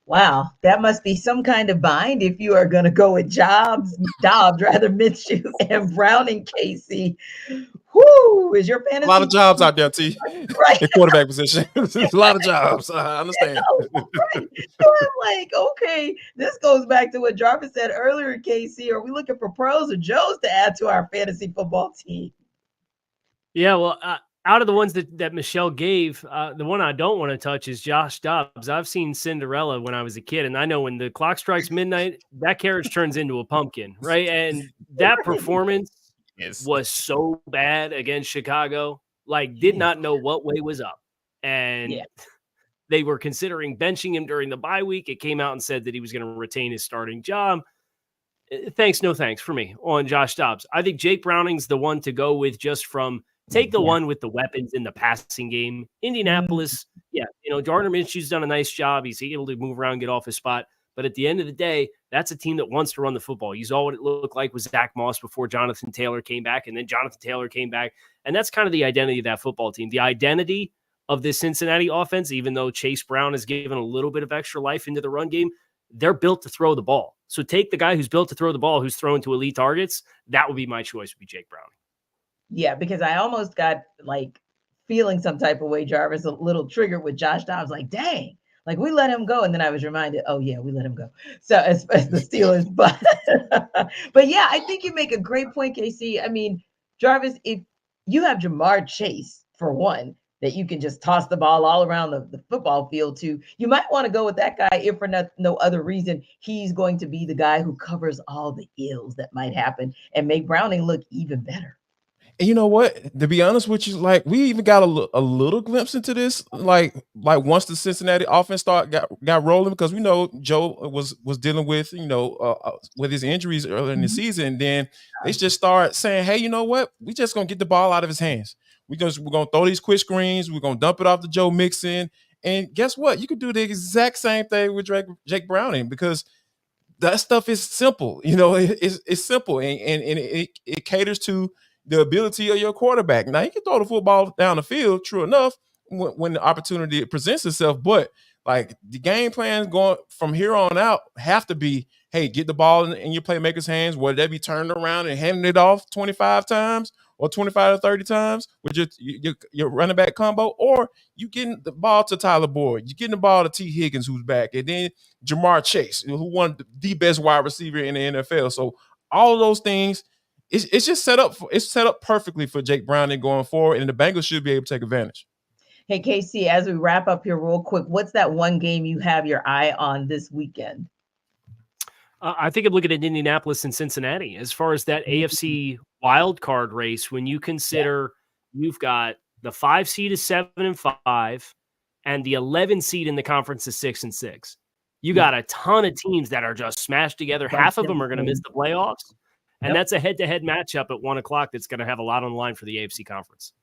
Wow, that must be some kind of bind if you are going to go with Dobbs, Minshew, and Browning, Casey. Whoo, is your fantasy? A lot of jobs out there, T. Right. In quarterback position. There's a lot of jobs. I understand. Right. So I'm like, okay, this goes back to what Jarvis said earlier, Casey. Are we looking for pros or Joes to add to our fantasy football team? Yeah, well, out of the ones that Michelle gave, the one I don't want to touch is Josh Dobbs. I've seen Cinderella when I was a kid, and I know when the clock strikes midnight, that carriage turns into a pumpkin, right? And that performance was so bad against Chicago, like did not know what way was up. And they were considering benching him during the bye week. It came out and said that he was going to retain his starting job. Thanks, no thanks for me on Josh Dobbs. I think Jake Browning's the one to go with just from take the one with the weapons in the passing game. Indianapolis, Gardner Minshew's done a nice job. He's able to move around, get off his spot. But at the end of the day, that's a team that wants to run the football. You saw what it looked like with Zach Moss before Jonathan Taylor came back, and then Jonathan Taylor came back. And that's kind of the identity of that football team. The identity of this Cincinnati offense, even though Chase Brown has given a little bit of extra life into the run game, they're built to throw the ball. So take the guy who's built to throw the ball, who's thrown to elite targets. That would be my choice, would be Jake Browning. Yeah, because I almost got like feeling some type of way, Jarvis, a little triggered with Josh Dobbs. Like, dang, like we let him go. And then I was reminded, oh yeah, we let him go. So as the Steelers, but yeah, I think you make a great point, KC. I mean, Jarvis, if you have Jamar Chase for one, that you can just toss the ball all around the football field to, you might want to go with that guy if for no other reason. He's going to be the guy who covers all the ills that might happen and make Browning look even better. And you know what? To be honest with you, like we even got a little glimpse into this, like once the Cincinnati offense got rolling, because we know Joe was dealing with with his injuries earlier in the season. Then they just start saying, hey, you know what? We just gonna get the ball out of his hands. We're gonna throw these quick screens. We're gonna dump it off to Joe Mixon, and guess what? You could do the exact same thing with Jake Browning, because that stuff is simple. It's simple, and it caters to the ability of your quarterback. Now, you can throw the football down the field, true enough, when the opportunity presents itself. But like the game plans going from here on out have to be, hey, get the ball in your playmaker's hands, whether that be turning around and handing it off 25 times or 25 to 30 times with your running back combo, or you getting the ball to Tyler Boyd, you getting the ball to T. Higgins, who's back, and then Jamar Chase, who won the best wide receiver in the NFL. So all of those things, it's just set up perfectly for Jake Browning going forward, and the Bengals should be able to take advantage. Hey, KC, as we wrap up here real quick, what's that one game you have your eye on this weekend? I think I'm looking at Indianapolis and Cincinnati as far as that AFC wild card race when you consider you've got the 5 seed is 7-5 and the 11 seed in the conference is 6-6. You got a ton of teams that are just smashed together. Half of them are going to miss the playoffs. And that's a head-to-head matchup at 1 o'clock that's going to have a lot on the line for the AFC conference.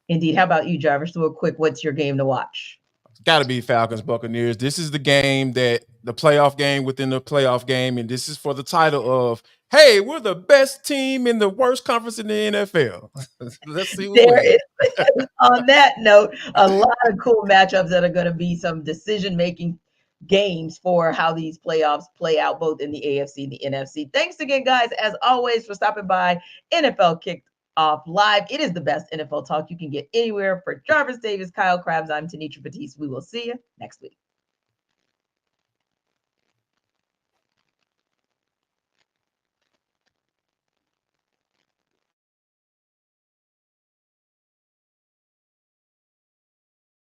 Indeed. How about you, Jarvis? Do a quick, what's your game to watch? Got to be Falcons Buccaneers. This is the game the playoff game within the playoff game. And this is for the title of, hey, we're the best team in the worst conference in the NFL. Let's see. On that note, a lot of cool matchups that are going to be some decision-making games for how these playoffs play out, both in the AFC and the NFC. Thanks again, guys, as always, for stopping by NFL Kickoff Live. It is the best NFL talk you can get anywhere. For Jarvis Davis, Kyle Krabs, I'm Tanisha Batiste. We will see you next week.